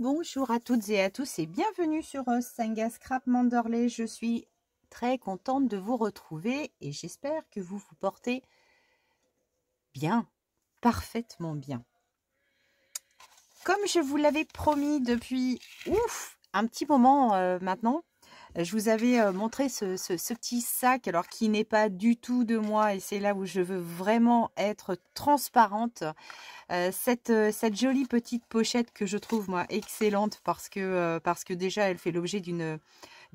Bonjour à toutes et à tous et bienvenue sur Senga Scrap Manderley. Je suis très contente de vous retrouver et j'espère que vous vous portez bien, parfaitement bien. Comme je vous l'avais promis depuis un petit moment maintenant, je vous avais montré ce petit sac, alors qui n'est pas du tout de moi et c'est là où je veux vraiment être transparente. Cette jolie petite pochette que je trouve moi excellente parce que déjà elle fait l'objet de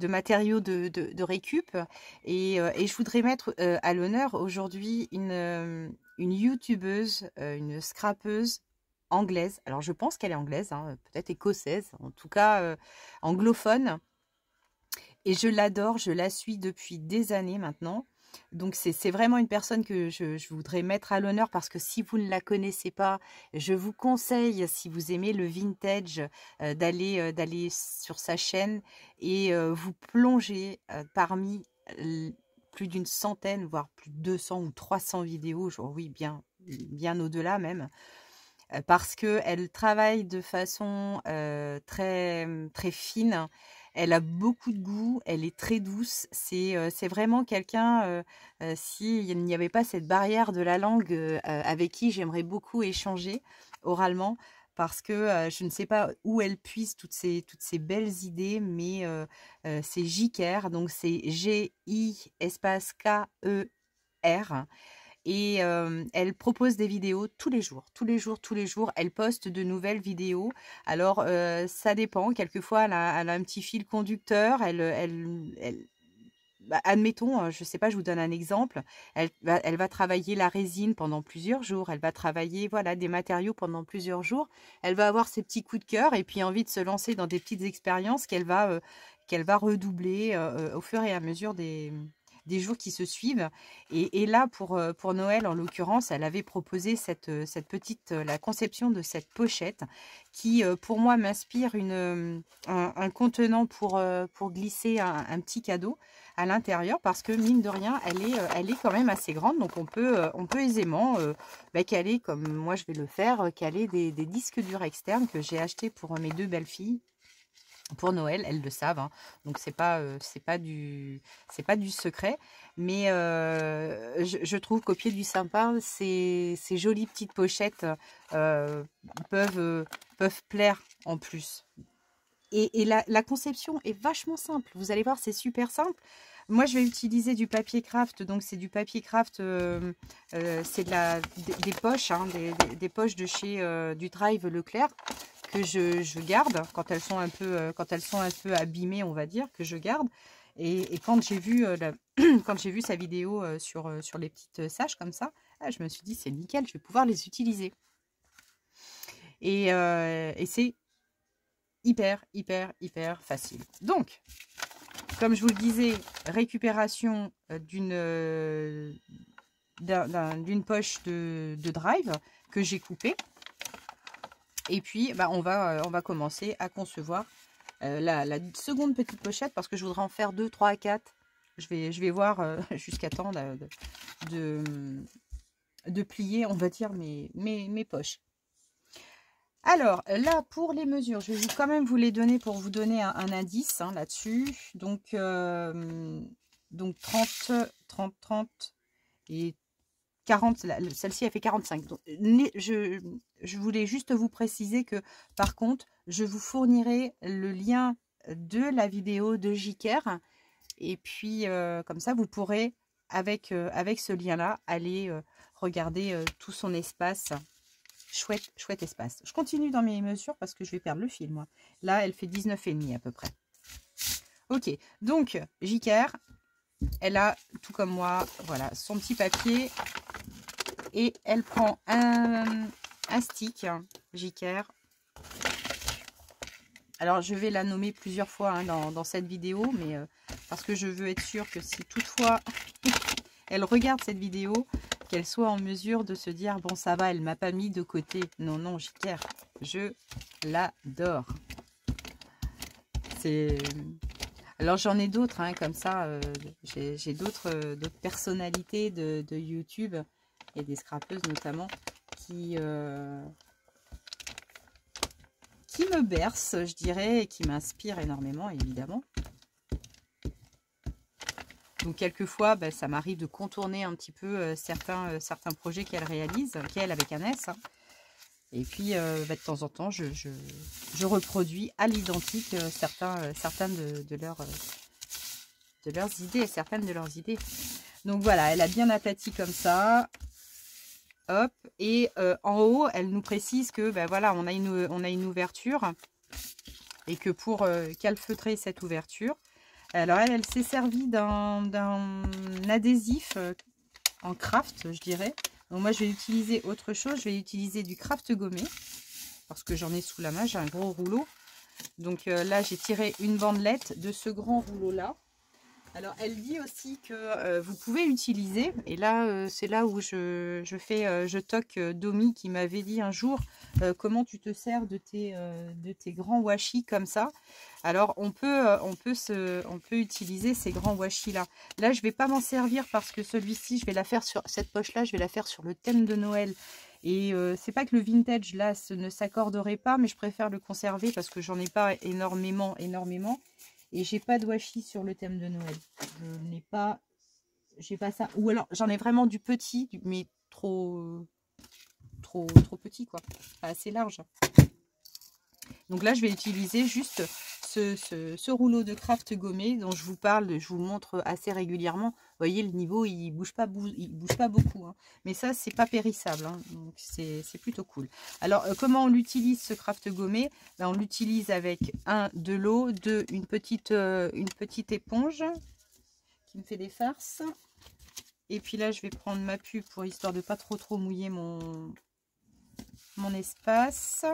matériaux de récup et je voudrais mettre à l'honneur aujourd'hui une youtubeuse, une scrapeuse anglaise. Alors je pense qu'elle est anglaise, hein, peut-être écossaise, en tout cas anglophone. Et je l'adore, je la suis depuis des années maintenant. Donc c'est vraiment une personne que je voudrais mettre à l'honneur parce que si vous ne la connaissez pas, je vous conseille, si vous aimez le vintage, d'aller sur sa chaîne et vous plonger parmi plus d'une centaine, voire plus de 200 ou 300 vidéos, genre, oui, bien au-delà même, parce qu'elle travaille de façon très fine. Elle a beaucoup de goût, elle est très douce. C'est vraiment quelqu'un, s'il n'y avait pas cette barrière de la langue, avec qui j'aimerais beaucoup échanger oralement, parce que je ne sais pas où elle puise toutes ces belles idées, mais c'est Jiker, donc c'est G-I espace K-E-R. Et elle propose des vidéos tous les jours. Elle poste de nouvelles vidéos. Alors, ça dépend. Quelquefois, elle a un petit fil conducteur. Bah, admettons, je ne sais pas, je vous donne un exemple. Elle va travailler la résine pendant plusieurs jours. Elle va travailler, voilà, des matériaux pendant plusieurs jours. Elle va avoir ses petits coups de cœur et puis envie de se lancer dans des petites expériences qu'elle va redoubler au fur et à mesure des jours qui se suivent. Et là, pour Noël, en l'occurrence, elle avait proposé la conception de cette pochette qui, pour moi, m'inspire un contenant pour glisser un petit cadeau à l'intérieur, parce que mine de rien, elle est quand même assez grande. Donc, on peut aisément caler, comme moi je vais le faire, caler des disques durs externes que j'ai achetés pour mes deux belles filles. Pour Noël, elles le savent, hein. Donc c'est pas du secret, mais je trouve qu'au pied du sapin, ces jolies petites pochettes peuvent plaire en plus. Et la conception est vachement simple. Vous allez voir, c'est super simple. Moi, je vais utiliser du papier craft. Donc, c'est du papier craft, c'est des poches, hein, des poches de chez du Drive Leclerc, que je garde quand elles sont un peu abîmées, on va dire, que je garde. Et quand j'ai vu quand j'ai vu sa vidéo sur les petites saches comme ça, je me suis dit, c'est nickel, je vais pouvoir les utiliser. Et c'est hyper facile. Donc, comme je vous le disais, récupération d'une poche de Drive que j'ai coupée. Et puis, bah, on va commencer à concevoir la seconde petite pochette, parce que je voudrais en faire 2, 3, 4. Je vais voir jusqu'à temps de plier, on va dire, mes poches. Alors, là, pour les mesures, je vais quand même vous les donner pour vous donner un indice, hein, là-dessus. Donc 30 et 40, celle-ci elle fait 45. Donc, je voulais juste vous préciser que, par contre, je vous fournirai le lien de la vidéo de Jiker. Et puis, comme ça, vous pourrez, avec ce lien-là, aller regarder tout son espace. Chouette espace. Je continue dans mes mesures parce que je vais perdre le fil, moi. Là, elle fait 19,5 à peu près. Ok, donc Jiker, elle a, tout comme moi, voilà, son petit papier. Et elle prend un stick Jiker. Alors, je vais la nommer plusieurs fois, hein, dans cette vidéo, mais parce que je veux être sûre que si toutefois elle regarde cette vidéo, qu'elle soit en mesure de se dire, bon, ça va, elle m'a pas mis de côté. Non, Jiker, je l'adore. Alors, j'en ai d'autres, hein, comme ça. J'ai d'autres personnalités de YouTube, et des scrapeuses notamment, qui qui me berce, je dirais, et qui m'inspire énormément, évidemment. Donc quelquefois, ben, ça m'arrive de contourner un petit peu certains projets qu'elle réalise, qu'elle avec un S. Hein. Et puis ben, de temps en temps, je reproduis à l'identique certaines de leurs idées et certaines de leurs idées. Donc voilà, elle a bien aplati comme ça. Hop, et en haut, elle nous précise que ben voilà, on a une ouverture et que pour calfeutrer cette ouverture, alors elle s'est servie d'un adhésif en craft, je dirais. Donc moi, je vais utiliser autre chose. Je vais utiliser du craft gommé parce que j'en ai sous la main. J'ai un gros rouleau. Donc là, j'ai tiré une bandelette de ce grand rouleau-là. Alors, elle dit aussi que vous pouvez utiliser, et là, c'est là où je toque Domi qui m'avait dit un jour comment tu te sers de tes grands washi comme ça. Alors, on peut utiliser ces grands washi là. Là, je ne vais pas m'en servir parce que celui-ci, je vais la faire sur cette poche-là, je vais la faire sur le thème de Noël. Et c'est pas que le vintage là ne s'accorderait pas, mais je préfère le conserver parce que j'en ai pas énormément. Et j'ai pas de washi sur le thème de Noël. Je n'ai pas, j'ai pas ça. Ou alors j'en ai vraiment du petit, mais trop petit quoi, pas assez large. Donc là je vais utiliser juste ce rouleau de craft gommé dont je vous parle, je vous le montre assez régulièrement. Vous voyez le niveau il bouge pas beaucoup, hein. Mais ça c'est pas périssable, hein. Donc c'est plutôt cool. Alors comment on l'utilise ce craft gommé? Ben, on l'utilise avec de l'eau, une petite éponge qui me fait des farces. Et puis là je vais prendre ma pub pour histoire de pas trop mouiller mon espace.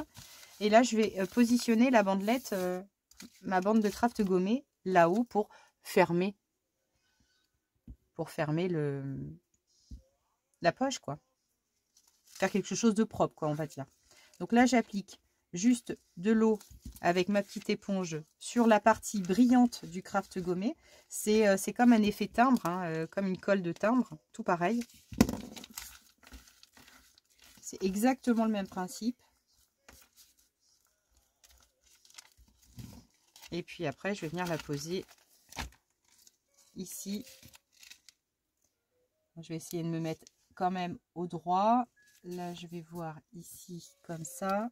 Et là je vais positionner la bandelette, ma bande de craft gommé là-haut pour fermer la poche quoi, faire quelque chose de propre quoi, on va dire. Donc là j'applique juste de l'eau avec ma petite éponge sur la partie brillante du craft gommé. C'est comme un effet timbre, hein, comme une colle de timbre, tout pareil. C'est exactement le même principe. Et puis après je vais venir la poser ici. Je vais essayer de me mettre quand même au droit. Là, je vais voir ici comme ça.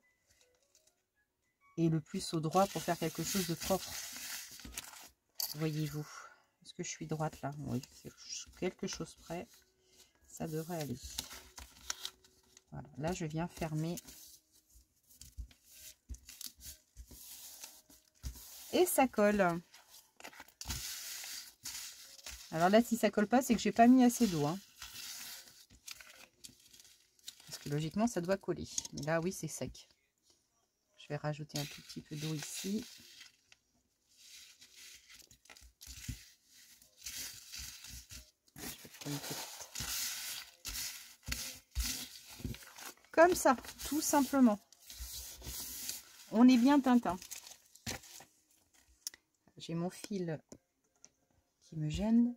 Et le plus au droit pour faire quelque chose de propre. Voyez-vous. Est-ce que je suis droite là? Oui, c'est quelque chose près. Ça devrait aller. Voilà. Là, je viens fermer. Et ça colle. Alors là, si ça colle pas, c'est que j'ai pas mis assez d'eau, hein. Parce que logiquement, ça doit coller. Mais là, oui, c'est sec. Je vais rajouter un tout petit peu d'eau ici. Je vais prendre une petite. Comme ça, tout simplement. On est bien Tintin. J'ai mon fil qui me gêne.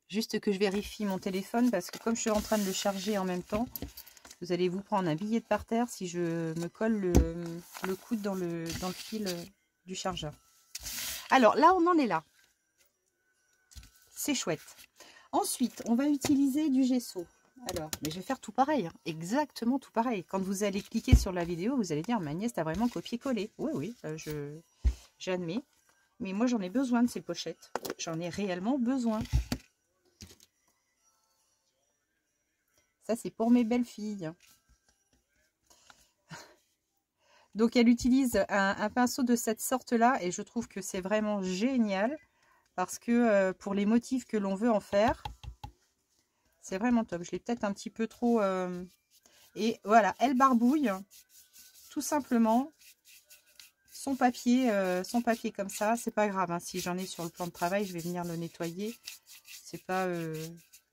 Juste que je vérifie mon téléphone parce que comme je suis en train de le charger en même temps, vous allez vous prendre un billet de par terre si je me colle le coude dans le fil du chargeur. Alors là, on en est là. C'est chouette. Ensuite, on va utiliser du gesso. Alors, mais je vais faire tout pareil, hein, exactement tout pareil. Quand vous allez cliquer sur la vidéo, vous allez dire, ma nièce, t'as vraiment copié-collé. Oui, j'admets. Mais moi, j'en ai besoin de ces pochettes. J'en ai réellement besoin. Ça, c'est pour mes belles filles. Donc, elle utilise un pinceau de cette sorte-là. Et je trouve que c'est vraiment génial. Parce que pour les motifs que l'on veut en faire, c'est vraiment top. Je l'ai peut-être un petit peu trop... Et voilà, elle barbouille tout simplement son papier comme ça. C'est pas grave, hein. Si j'en ai sur le plan de travail, je vais venir le nettoyer. C'est pas...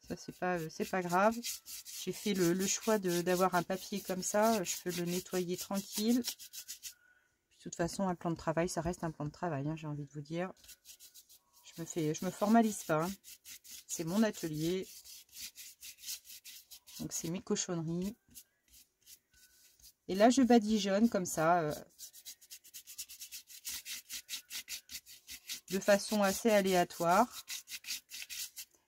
c'est pas grave. J'ai fait le choix d'avoir un papier comme ça. Je peux le nettoyer tranquille. Puis, de toute façon, un plan de travail, ça reste un plan de travail, hein, j'ai envie de vous dire. Je me formalise pas. Hein. C'est mon atelier. Donc, c'est mes cochonneries. Et là, je badigeonne comme ça. de façon assez aléatoire.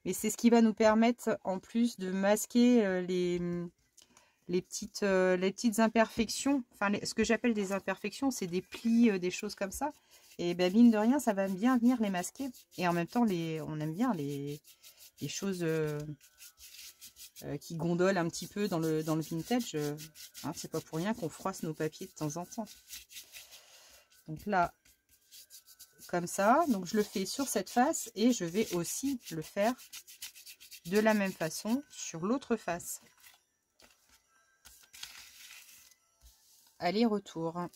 Mais c'est ce qui va nous permettre en plus de masquer les petites imperfections. Enfin, ce que j'appelle des imperfections, c'est des plis, des choses comme ça. Et ben, mine de rien, ça va bien venir les masquer. Et en même temps, on aime bien les choses qui gondolent un petit peu dans le vintage. Hein, c'est pas pour rien qu'on froisse nos papiers de temps en temps. Donc là, comme ça. Donc je le fais sur cette face et je vais aussi le faire de la même façon sur l'autre face. Aller-retour.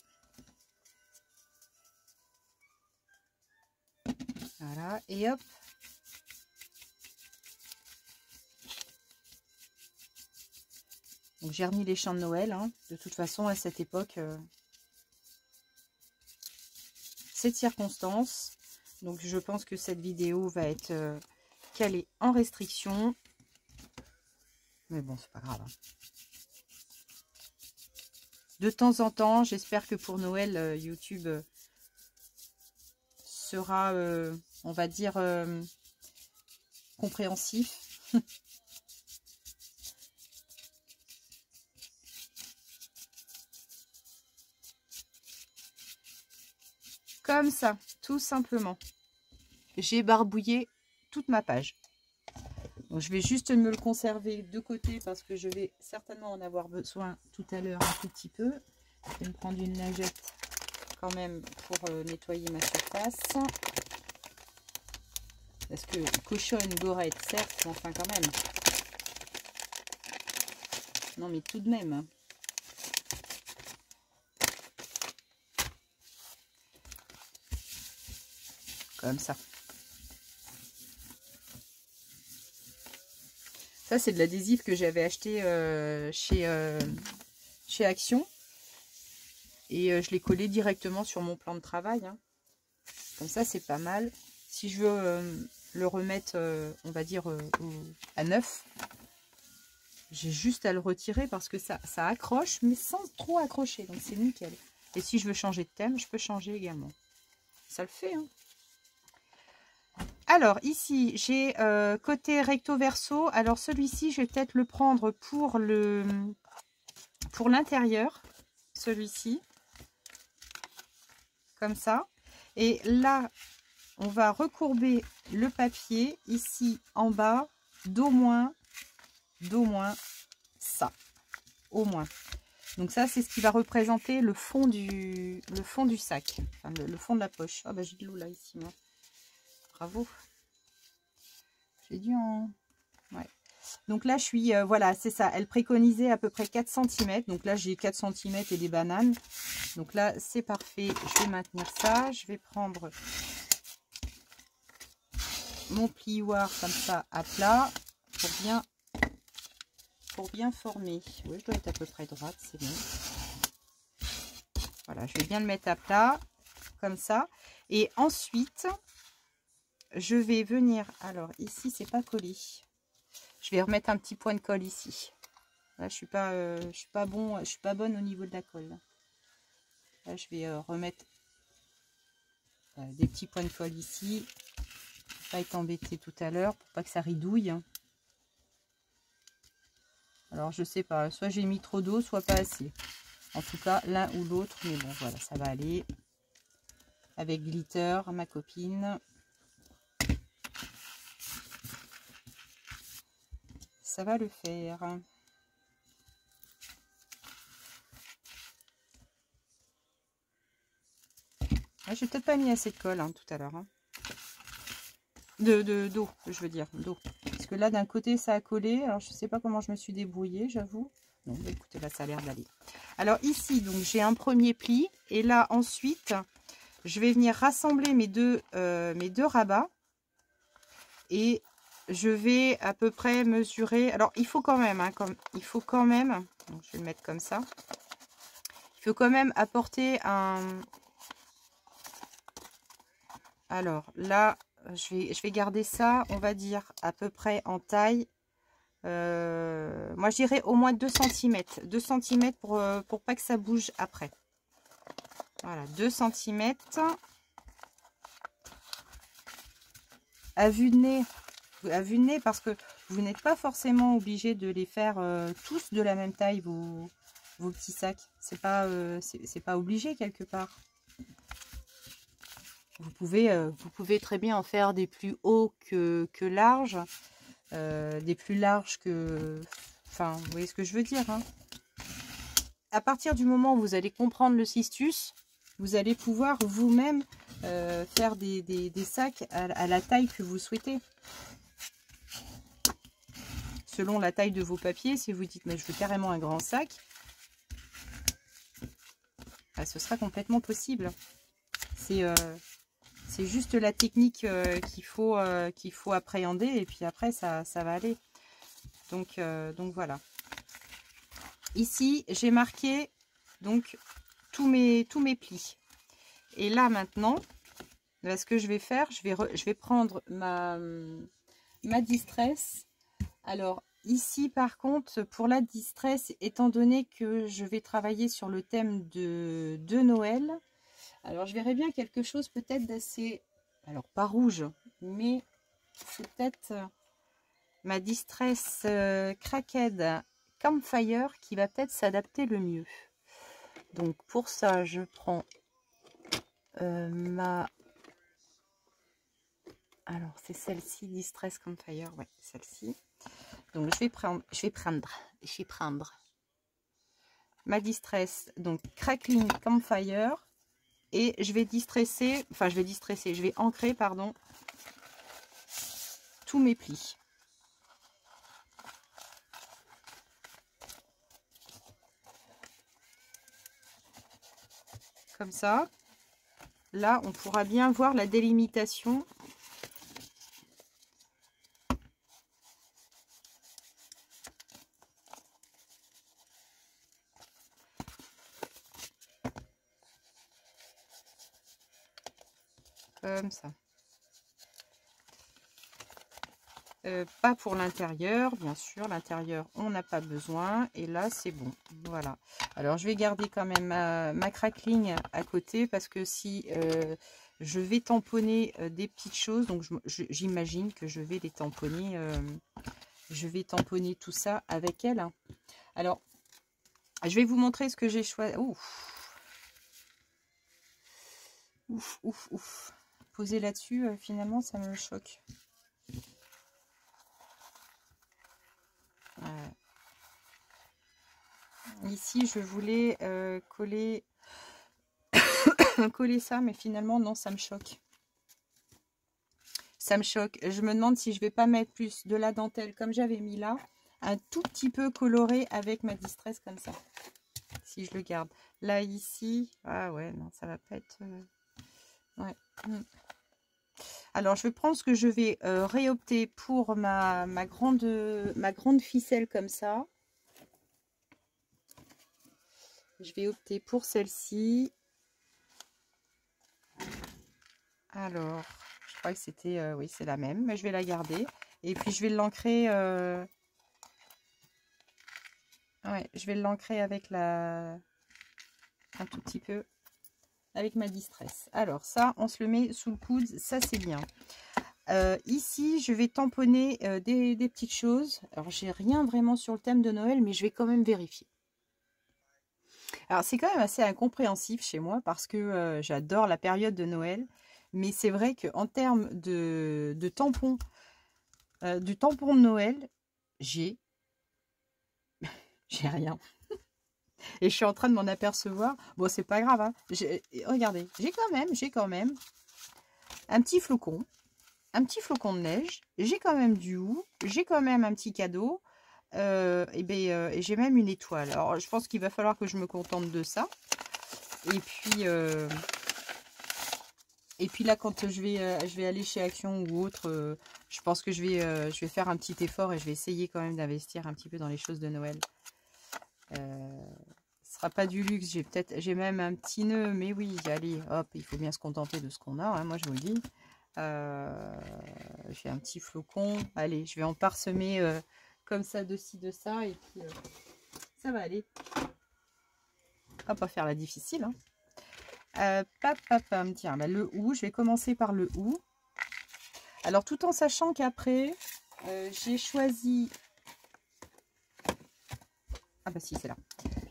Voilà, et hop. Donc j'ai remis les chants de Noël. Hein. De toute façon, à cette époque, cette circonstance. Donc je pense que cette vidéo va être calée en restriction. Mais bon, c'est pas grave. Hein. De temps en temps, j'espère que pour Noël, YouTube sera, on va dire, compréhensif. Comme ça, tout simplement. J'ai barbouillé toute ma page. Donc, je vais juste me le conserver de côté parce que je vais certainement en avoir besoin tout à l'heure un tout petit peu. Je vais me prendre une lingette quand même pour nettoyer ma surface. Parce que cochonne, gorette, certes, mais enfin quand même. Non mais tout de même. Comme ça. Ça, c'est de l'adhésif que j'avais acheté chez Action. Et je l'ai collé directement sur mon plan de travail. Hein. Comme ça, c'est pas mal. Si je veux le remettre, on va dire, à neuf, j'ai juste à le retirer parce que ça accroche, mais sans trop accrocher. Donc, c'est nickel. Et si je veux changer de thème, je peux changer également. Ça le fait, hein. Alors, ici, j'ai côté recto verso. Alors, celui-ci, je vais peut-être le prendre pour l'intérieur. Celui-ci. Comme ça. Et là, on va recourber le papier ici en bas d'au moins ça. Au moins. Donc ça, c'est ce qui va représenter le fond du sac. Enfin, le fond de la poche. Ah bah j'ai de l'eau là, ici, moi. Bravo. J'ai dû en... Ouais. Donc là, je suis... voilà, c'est ça. Elle préconisait à peu près 4 cm. Donc là, j'ai 4 cm et des bananes. Donc là, c'est parfait. Je vais maintenir ça. Je vais prendre mon plioir comme ça à plat pour bien former. Oui, je dois être à peu près droite. C'est bien. Voilà, je vais bien le mettre à plat. Comme ça. Et ensuite... je vais venir, alors ici c'est pas collé, je vais remettre un petit point de colle ici. Là je suis pas bonne au niveau de la colle. Là je vais remettre des petits points de colle ici, pour pas être embêté tout à l'heure, pour pas que ça ridouille. Alors je sais pas, soit j'ai mis trop d'eau, soit pas assez. En tout cas l'un ou l'autre, mais bon voilà, ça va aller. Avec Glitter, ma copine. Ça va le faire. Ah, j'ai peut-être pas mis assez de colle hein, tout à l'heure. Hein. D'eau, je veux dire, d'eau. Parce que là, d'un côté, ça a collé. Alors, je sais pas comment je me suis débrouillée, j'avoue. Non, bah, écoutez, là, ça a l'air d'aller. Alors, ici, donc, j'ai un premier pli. Et là, ensuite, je vais venir rassembler mes deux rabats. Et je vais à peu près mesurer. Alors, il faut quand même, hein, donc, je vais le mettre comme ça. Il faut quand même apporter un... Alors, là, je vais garder ça, on va dire, à peu près en taille. Moi, je dirais au moins 2 cm. 2 cm pour pas que ça bouge après. Voilà, 2 cm. à vue de nez. À vue de nez, parce que vous n'êtes pas forcément obligé de les faire tous de la même taille, vos petits sacs. C'est pas obligé quelque part. Vous pouvez très bien en faire des plus hauts que larges, des plus larges que... Enfin, vous voyez ce que je veux dire, hein. À partir du moment où vous allez comprendre le cistus, vous allez pouvoir vous-même faire des sacs à la taille que vous souhaitez. Selon la taille de vos papiers, si vous dites mais je veux carrément un grand sac, bah, ce sera complètement possible. C'est juste la technique qu'il faut appréhender, et puis après ça va aller. Donc voilà. Ici j'ai marqué donc tous mes plis. Et là maintenant, là, ce que je vais faire, je vais prendre ma distress. Alors ici par contre, pour la distress, étant donné que je vais travailler sur le thème de Noël, alors je verrais bien quelque chose peut-être d'assez, alors pas rouge, mais c'est peut-être ma distress Cracked Campfire qui va peut-être s'adapter le mieux. Donc pour ça, je prends alors c'est celle-ci, Distress Campfire, ouais, celle-ci. Donc je vais prendre ma distress, donc Crackling Campfire, et je vais je vais ancrer, pardon, tous mes plis. Comme ça, là on pourra bien voir la délimitation. Comme ça. Pas pour l'intérieur, bien sûr, l'intérieur on n'a pas besoin, et là c'est bon, voilà. Alors je vais garder quand même ma crackling à côté, parce que si je vais tamponner des petites choses, donc j'imagine que je vais les tamponner, tout ça avec elle. Alors je vais vous montrer ce que j'ai choisi. Ouf. Poser là-dessus, finalement ça me choque. Ici je voulais coller ça, mais finalement non, ça me choque. Ça me choque. Je me demande si je vais pas mettre plus de la dentelle comme j'avais mis là, un tout petit peu coloré avec ma distress comme ça, si je le garde. Là ici, ah ouais, non, ça va pas être... Ouais. Alors je vais prendre ce que je vais réopter pour ma grande ficelle comme ça. Je vais opter pour celle-ci. Alors, je crois que c'était... oui, c'est la même, mais je vais la garder. Et puis, je vais l'ancrer... ouais, je vais l'ancrer avec un tout petit peu, avec ma distress. Alors, ça, on se le met sous le coude. Ça, c'est bien. Ici, je vais tamponner des petites choses. Alors, j'ai rien vraiment sur le thème de Noël, mais je vais quand même vérifier. Alors, c'est quand même assez incompréhensif chez moi, parce que j'adore la période de Noël. Mais c'est vrai qu'en termes de tampons, du tampon de Noël, j'ai rien. Et je suis en train de m'en apercevoir. Bon, c'est pas grave, hein. Regardez, j'ai quand même un petit flocon de neige. J'ai quand même du hou. J'ai quand même un petit cadeau. Et j'ai même une étoile. Alors, je pense qu'il va falloir que je me contente de ça. Et puis là, quand je vais aller chez Action ou autre, je pense que je vais faire un petit effort, et je vais essayer quand même d'investir un petit peu dans les choses de Noël. Ce sera pas du luxe, j'ai même un petit nœud, mais oui, allez, hop, il faut bien se contenter de ce qu'on a, hein, moi je vous le dis. J'ai un petit flocon, allez, je vais en parsemer comme ça, de ci, de ça, et puis ça va aller. On va pas faire la difficile, hein. Tiens, bah, le hou, je vais commencer par le hou. Alors, tout en sachant qu'après, j'ai choisi... Ah bah si, c'est là.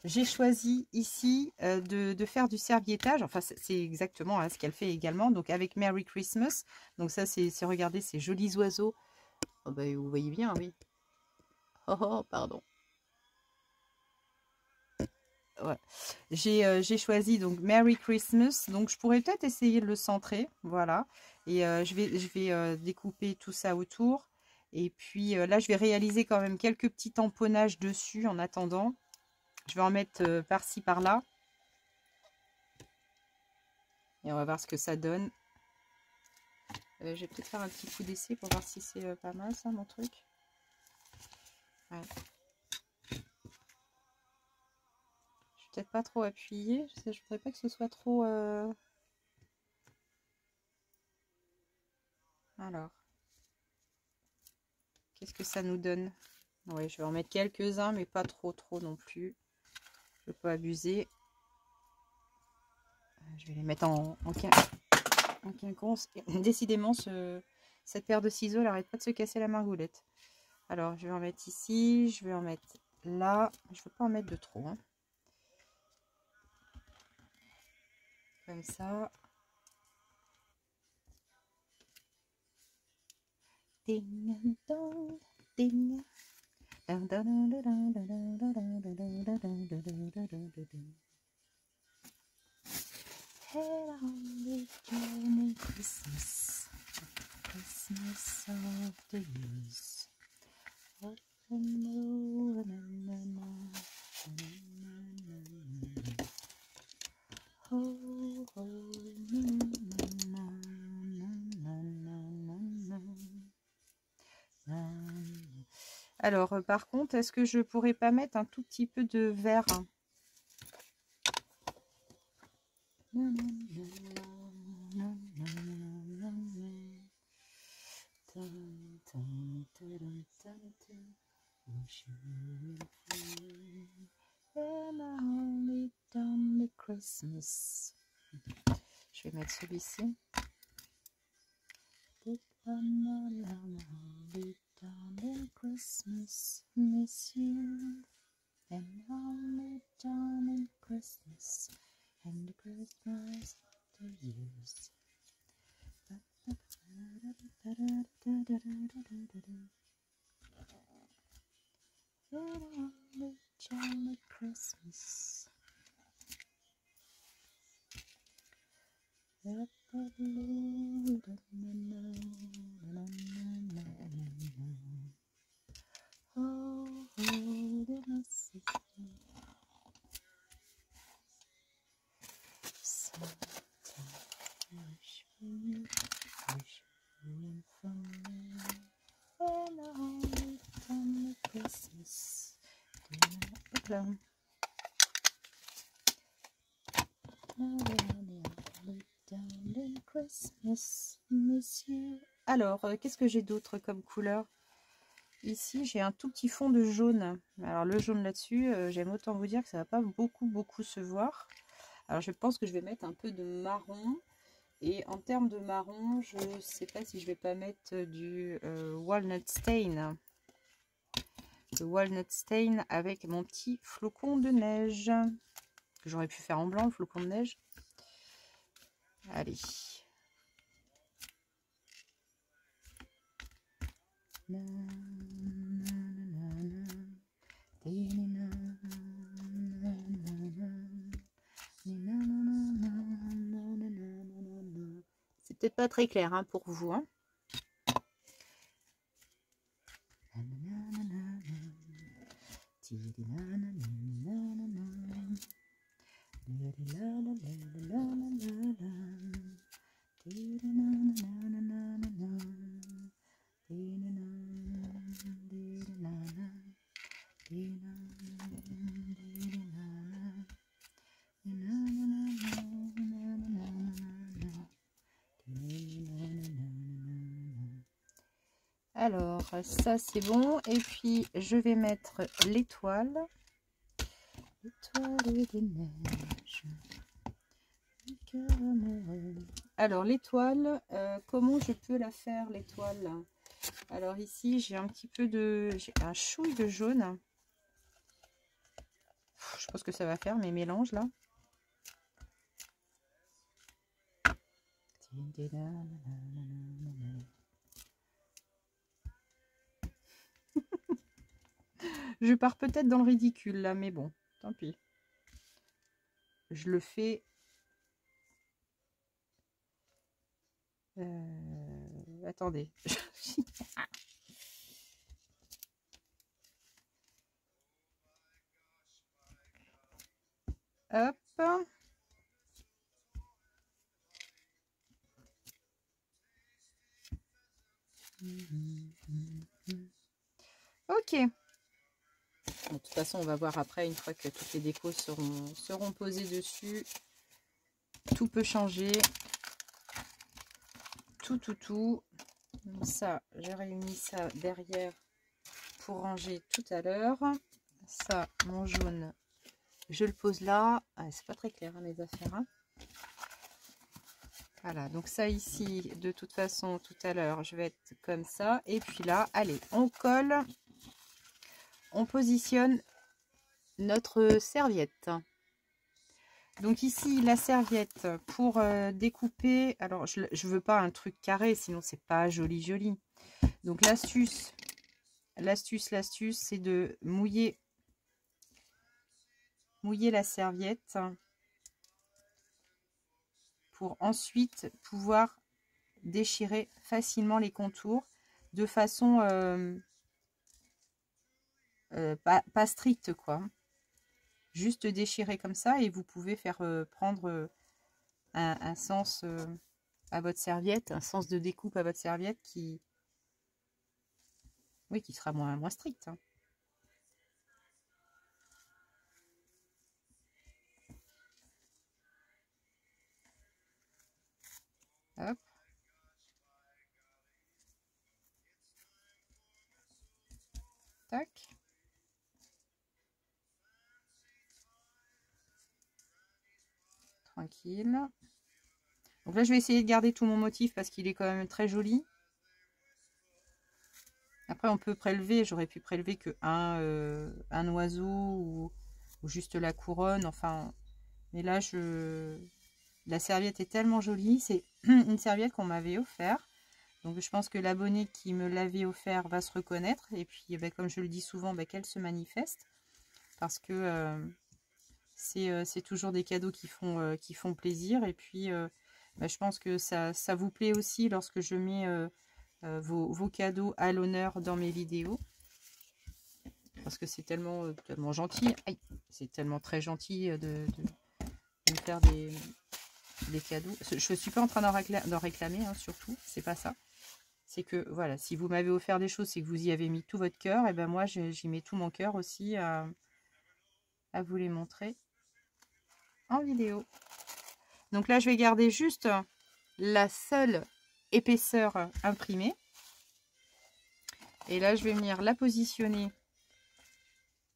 J'ai choisi ici de faire du serviettage. Enfin, c'est exactement hein, ce qu'elle fait également. Donc, avec Merry Christmas. Donc, ça, c'est regardez, ces jolis oiseaux. Oh, bah, vous voyez bien, oui. Oh, oh pardon. Ouais. J'ai choisi donc Merry Christmas. Donc, je pourrais peut-être essayer de le centrer. Voilà. Et je vais découper tout ça autour. Et puis, là, je vais réaliser quand même quelques petits tamponnages dessus en attendant. Je vais en mettre par-ci, par-là. Et on va voir ce que ça donne. Je vais peut-être faire un petit coup d'essai pour voir si c'est pas mal ça, mon truc. Ouais. Je vais peut-être pas trop appuyer. Je voudrais pas que ce soit trop... Alors. Qu'est-ce que ça nous donne? Ouais, je vais en mettre quelques-uns, mais pas trop non plus. Je ne veux pas abuser. Je vais les mettre en quinconce. Décidément, cette paire de ciseaux, elle n'arrête pas de se casser la margoulette. Alors, je vais en mettre ici. Je vais en mettre là. Je ne veux pas en mettre de trop. Hein. Comme ça. Ding dong, ding. Christmas, Christmas of the years. Alors, par contre, est-ce que je pourrais pas mettre un tout petit peu de vert? Christmas. Je vais mettre celui-ci. Christmas, miss you, and only down in Christmas, and the Christmas to use. Only jolly Christmas. Alors, qu'est-ce que j'ai d'autre comme couleur? Ici, j'ai un tout petit fond de jaune. Alors, le jaune là-dessus, j'aime autant vous dire que ça va pas beaucoup se voir. Alors, je pense que je vais mettre un peu de marron. Et en termes de marron, je ne sais pas si je vais pas mettre du walnut stain. Le walnut stain avec mon petit flocon de neige. Que j'aurais pu faire en blanc, le flocon de neige. Allez. C'est peut-être pas très clair hein, pour vous. Hein. Alors, ça c'est bon. Et puis, je vais mettre l'étoile. L'étoile des neiges. Alors l'étoile, comment je peux la faire l'étoile? Alors ici j'ai un petit peu de, j'ai un chouille de jaune. Je pense que ça va faire mes mélanges là. Je pars peut-être dans le ridicule là, mais bon, tant pis. Je le fais. Attendez. Hop. Ok. Bon, de toute façon, on va voir après, une fois que toutes les décos seront posées dessus. Tout peut changer. Tout. Donc ça, j'ai réuni ça derrière pour ranger tout à l'heure. Ça, mon jaune, je le pose là. Ah, c'est pas très clair, hein, mes affaires. Hein. Voilà, donc ça ici, de toute façon, tout à l'heure, je vais être comme ça. Et puis là, allez, on colle. On positionne notre serviette. Donc ici, la serviette pour découper. Alors, je veux pas un truc carré, sinon c'est pas joli. Donc l'astuce, c'est de mouiller la serviette pour ensuite pouvoir déchirer facilement les contours de façon pas stricte, quoi. Juste déchirer comme ça et vous pouvez faire prendre un sens à votre serviette, un sens de découpe à votre serviette qui sera moins strict. Hein. Hop. Tac. Tranquille. Donc là, je vais essayer de garder tout mon motif parce qu'il est quand même très joli. Après, on peut prélever. J'aurais pu prélever que un oiseau ou juste la couronne. Enfin, mais là, la serviette est tellement jolie. C'est une serviette qu'on m'avait offert. Donc, je pense que l'abonné qui me l'avait offert va se reconnaître. Et puis, comme je le dis souvent, qu'elle se manifeste. Parce que c'est toujours des cadeaux qui font plaisir. Et puis, je pense que ça vous plaît aussi lorsque je mets vos cadeaux à l'honneur dans mes vidéos. Parce que c'est tellement gentil. C'est tellement très gentil de me faire des cadeaux. Je ne suis pas en train d'en réclamer, hein, surtout. C'est pas ça. C'est que, voilà, si vous m'avez offert des choses, c'est que vous y avez mis tout votre cœur. Et ben moi, j'y mets tout mon cœur aussi à vous les montrer en vidéo. Donc là, je vais garder juste la seule épaisseur imprimée. Et là, je vais venir la positionner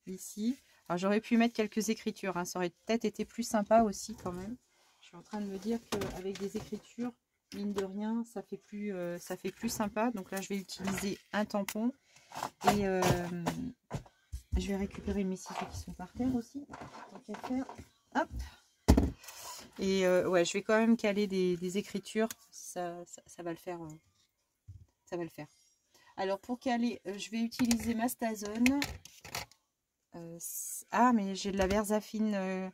ici. Alors, j'aurais pu mettre quelques écritures. Hein. Ça aurait peut-être été plus sympa aussi quand même. Je suis en train de me dire qu'avec des écritures, mine de rien, ça fait plus sympa. Donc là, je vais utiliser un tampon. Et je vais récupérer mes ciseaux qui sont par terre aussi. Tant qu'à faire. Hop. Et ouais, je vais quand même caler des écritures. Ça va le faire. Ça va le faire. Alors pour caler, je vais utiliser ma Stazone. Mais j'ai de la Versafine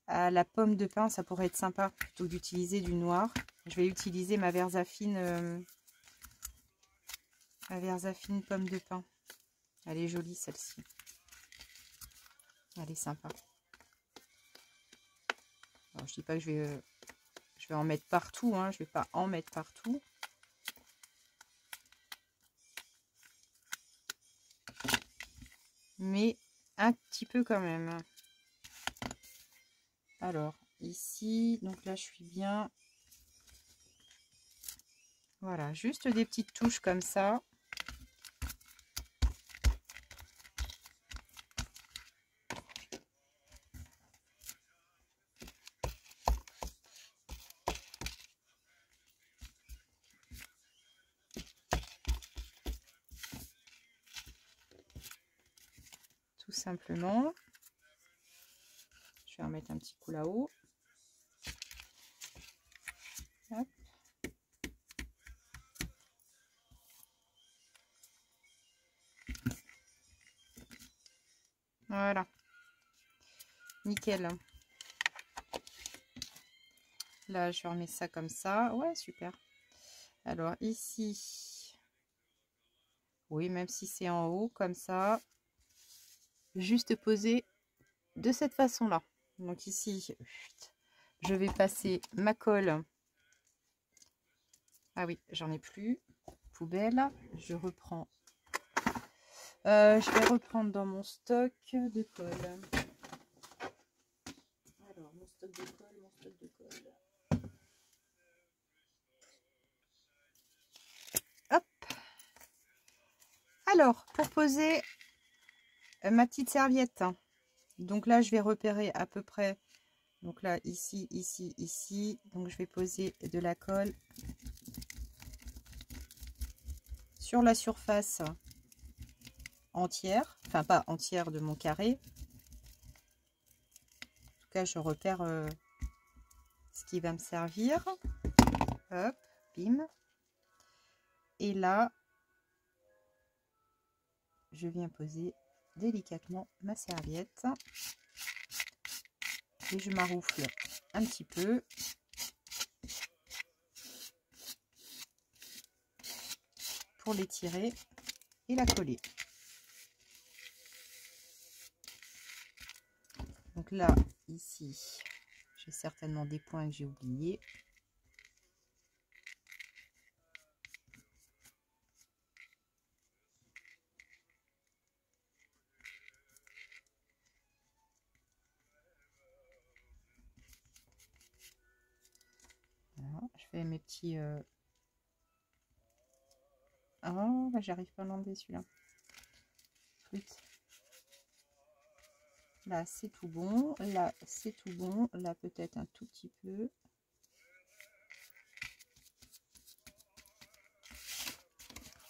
à la pomme de pin. Ça pourrait être sympa plutôt que d'utiliser du noir. Je vais utiliser ma Versafine pomme de pin. Elle est jolie celle-ci. Elle est sympa. Alors, je dis pas que je vais en mettre partout. Hein. Je vais pas en mettre partout. Mais un petit peu quand même. Alors, ici, donc là, je suis bien. Voilà, juste des petites touches comme ça. simplement. Je vais en mettre un petit coup là-haut. Hop. Voilà. Nickel. Là, je remets ça comme ça. Ouais, super. Alors, ici, oui, même si c'est en haut, comme ça, juste poser de cette façon-là. Donc ici, je vais passer ma colle. Ah oui, j'en ai plus. Poubelle. Je reprends. Je vais reprendre dans mon stock de colle. Alors, mon stock de colle, mon stock de colle. Hop. Alors, pour poser ma petite serviette. Donc là, je vais repérer à peu près. Donc là, ici, ici, ici. Donc je vais poser de la colle sur la surface entière. Enfin, pas entière de mon carré. En tout cas, je repère ce qui va me servir. Hop, bim. Et là, je viens poser délicatement ma serviette. Et je maroufle un petit peu. Pour l'étirer et la coller. Donc là, ici, j'ai certainement des points que j'ai oubliés. Voilà, je fais mes petits... Oh, bah, j'arrive pas à l'enlever celui-là. Là, c'est tout bon. Là, c'est tout bon. Là, peut-être un tout petit peu.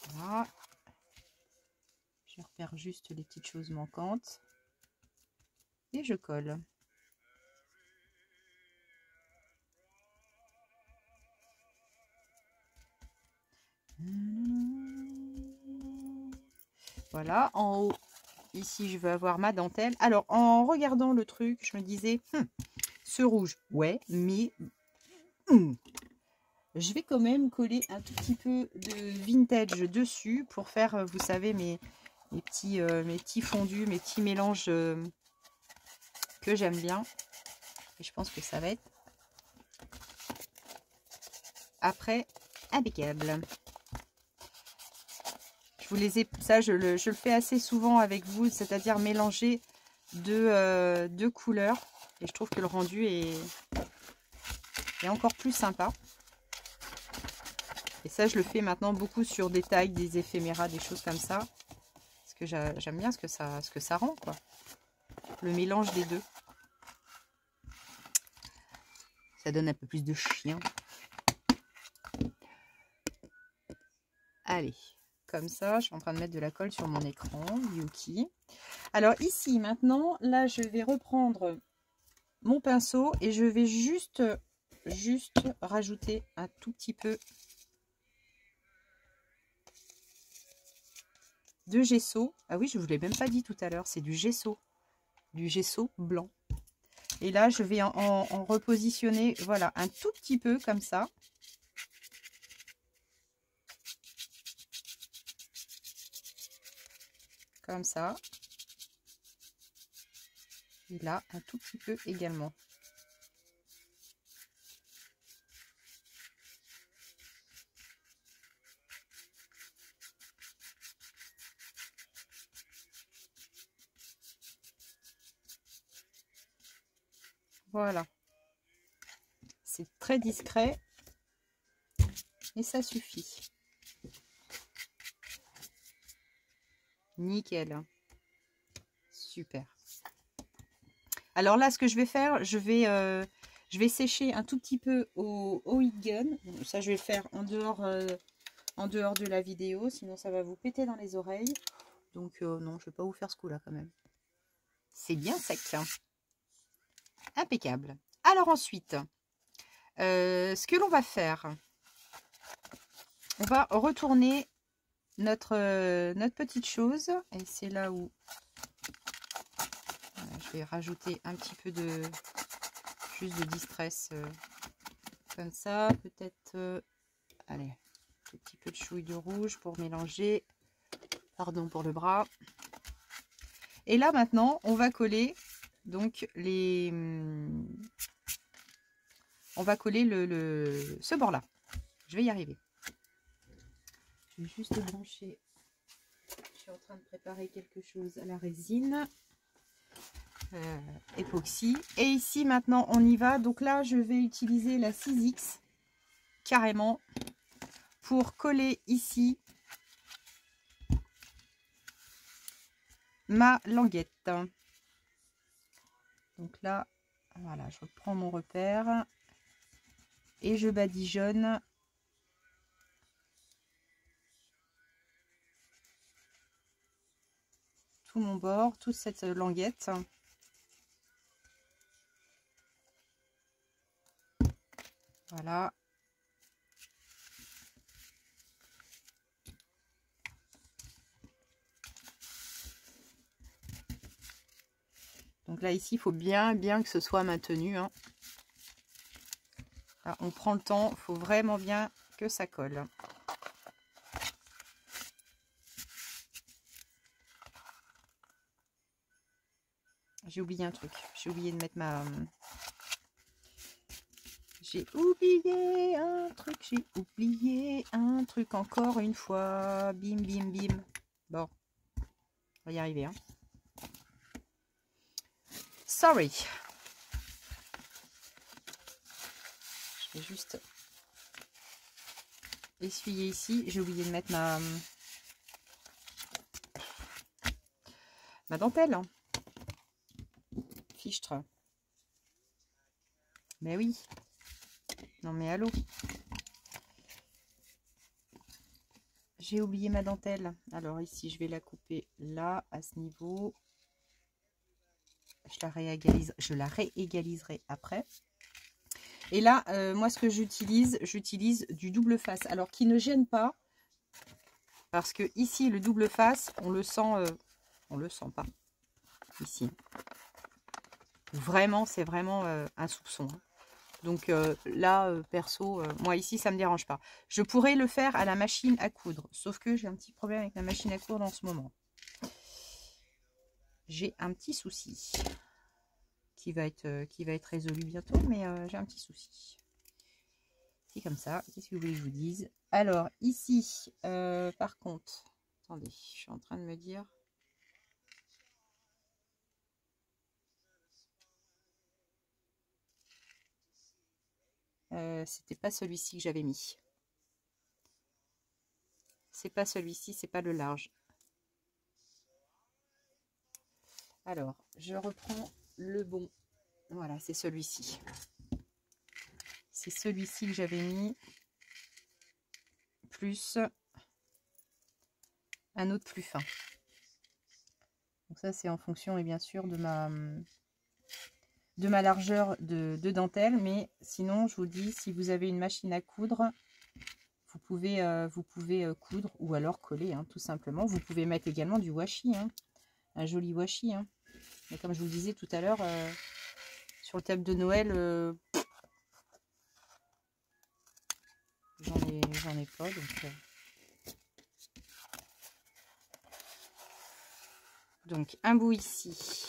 Voilà. Je repère juste les petites choses manquantes. Et je colle. Voilà, en haut, ici, je veux avoir ma dentelle. Alors, en regardant le truc, je me disais, ce rouge, ouais, mais je vais quand même coller un tout petit peu de vintage dessus pour faire, vous savez, mes petits fondus, mes petits mélanges que j'aime bien. Et je pense que ça va être après impeccable. Je vous les ai, ça je le fais assez souvent avec vous, c'est-à-dire mélanger deux couleurs. Et je trouve que le rendu est encore plus sympa. Et ça, je le fais maintenant beaucoup sur des tailles, des éphéméras, des choses comme ça. Parce que j'aime bien ce que ça rend, quoi. Le mélange des deux. Ça donne un peu plus de chien. Allez, comme ça, je suis en train de mettre de la colle sur mon écran. Yuki. Alors ici, maintenant, là, je vais reprendre mon pinceau et je vais juste rajouter un tout petit peu de gesso. Ah oui, je ne vous l'ai même pas dit tout à l'heure, c'est du gesso blanc. Et là, je vais en repositionner, voilà, un tout petit peu comme ça. Comme ça. Et là, un tout petit peu également. Voilà. C'est très discret. Et ça suffit. Nickel. Super. Alors là, ce que je vais faire, je vais sécher un tout petit peu au heat gun. Ça, je vais le faire en dehors de la vidéo, sinon ça va vous péter dans les oreilles. Donc non, je ne vais pas vous faire ce coup-là quand même. C'est bien sec. Impeccable. Alors ensuite, ce que l'on va faire, on va retourner notre petite chose. Et c'est là où je vais rajouter un petit peu de juste de distress comme ça. Peut-être, allez, un petit peu de chouille de rouge pour mélanger. Pardon pour le bras. Et là maintenant, on va coller donc les... On va coller ce bord-là. Je vais y arriver. Je vais juste brancher. Je suis en train de préparer quelque chose à la résine. Époxy. Et ici maintenant, on y va. Donc là, je vais utiliser la 6X carrément pour coller ici ma languette. Donc là, voilà, je reprends mon repère et je badigeonne tout mon bord, toute cette languette. Voilà. Donc là, ici, il faut bien que ce soit maintenu. Hein. Là, on prend le temps, il faut vraiment bien que ça colle. J'ai oublié un truc. J'ai oublié de mettre ma... J'ai oublié un truc encore une fois. Bim, bim, bim. Bon, on va y arriver. Hein. Sorry. Je vais juste essuyer ici. J'ai oublié de mettre ma dentelle. Fichtre. Mais oui. Non mais allô. J'ai oublié ma dentelle. Alors ici, je vais la couper là, à ce niveau. Je la réégaliserai après. Et là, moi, ce que j'utilise du double face. Alors, qui ne gêne pas. Parce que ici, le double face, on le sent pas. Ici. Vraiment, c'est vraiment un soupçon. Hein. Donc là, perso, moi ici, ça ne me dérange pas. Je pourrais le faire à la machine à coudre. Sauf que j'ai un petit problème avec la machine à coudre en ce moment. J'ai un petit souci. Qui va être résolu bientôt, mais j'ai un petit souci. C'est comme ça. Qu'est-ce que vous voulez que je vous dise? Alors, ici, par contre... Attendez, je suis en train de me dire... c'était pas celui-ci que j'avais mis. C'est pas celui-ci, c'est pas le large. Alors, je reprends le bon. Voilà, c'est celui-ci. C'est celui-ci que j'avais mis. Plus un autre plus fin. Donc ça, c'est en fonction, et bien sûr, de ma largeur de dentelle. Mais sinon, je vous dis, si vous avez une machine à coudre, vous pouvez coudre ou alors coller, hein, tout simplement. Vous pouvez mettre également du washi, hein, un joli washi. Hein. Mais comme je vous le disais tout à l'heure, sur le thème de Noël, j'en ai pas. Donc un bout ici,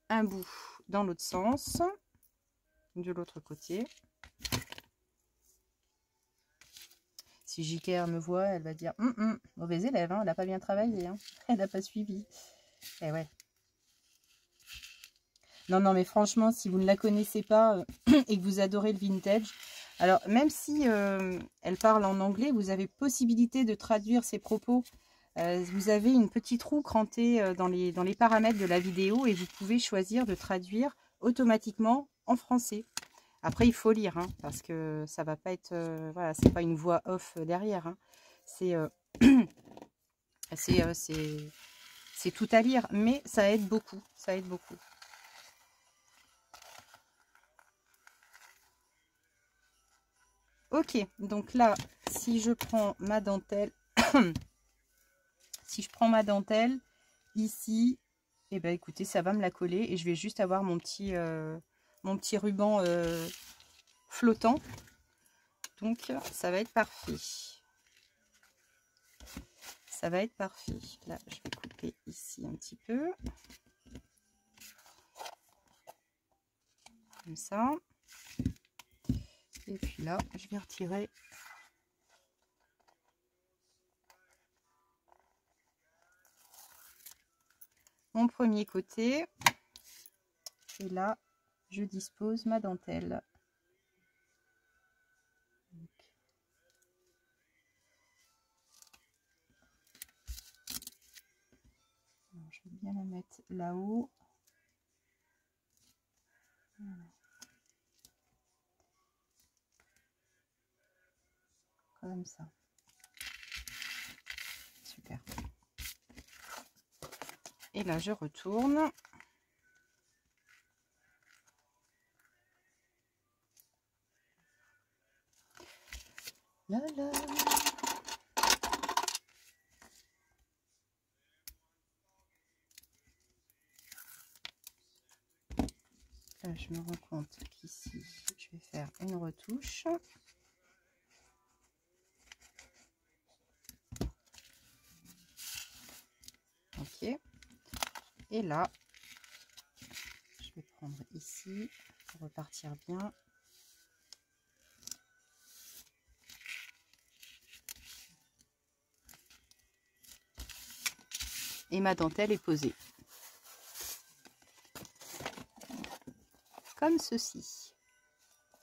un bout dans l'autre sens, de l'autre côté. Si JKR me voit, elle va dire mauvais élève, hein, elle n'a pas bien travaillé, hein, elle n'a pas suivi. Eh ouais. Non, mais franchement, si vous ne la connaissez pas et que vous adorez le vintage, alors même si elle parle en anglais, vous avez possibilité de traduire ses propos. Vous avez une petite roue crantée dans les paramètres de la vidéo et vous pouvez choisir de traduire automatiquement en français. Après, il faut lire, hein, parce que ça va pas être... voilà, c'est pas une voix off derrière. Hein. C'est C'est tout à lire, mais ça aide beaucoup. Ça aide beaucoup. Ok, donc là, si je prends ma dentelle, si je prends ma dentelle ici, et ben écoutez, ça va me la coller et je vais juste avoir mon petit ruban flottant. Donc ça va être parfait. Ça va être parfait. Là, je vais couper ici un petit peu. Comme ça. Et puis là, je vais retirer mon premier côté. Et là, je dispose ma dentelle. Alors, je vais bien la mettre là-haut. Voilà. Comme ça. Super. Et là, je retourne. Là, là. Là, je me rends compte qu'ici, je vais faire une retouche. Ok. Et là, je vais prendre ici pour repartir bien. Et ma dentelle est posée. Comme ceci.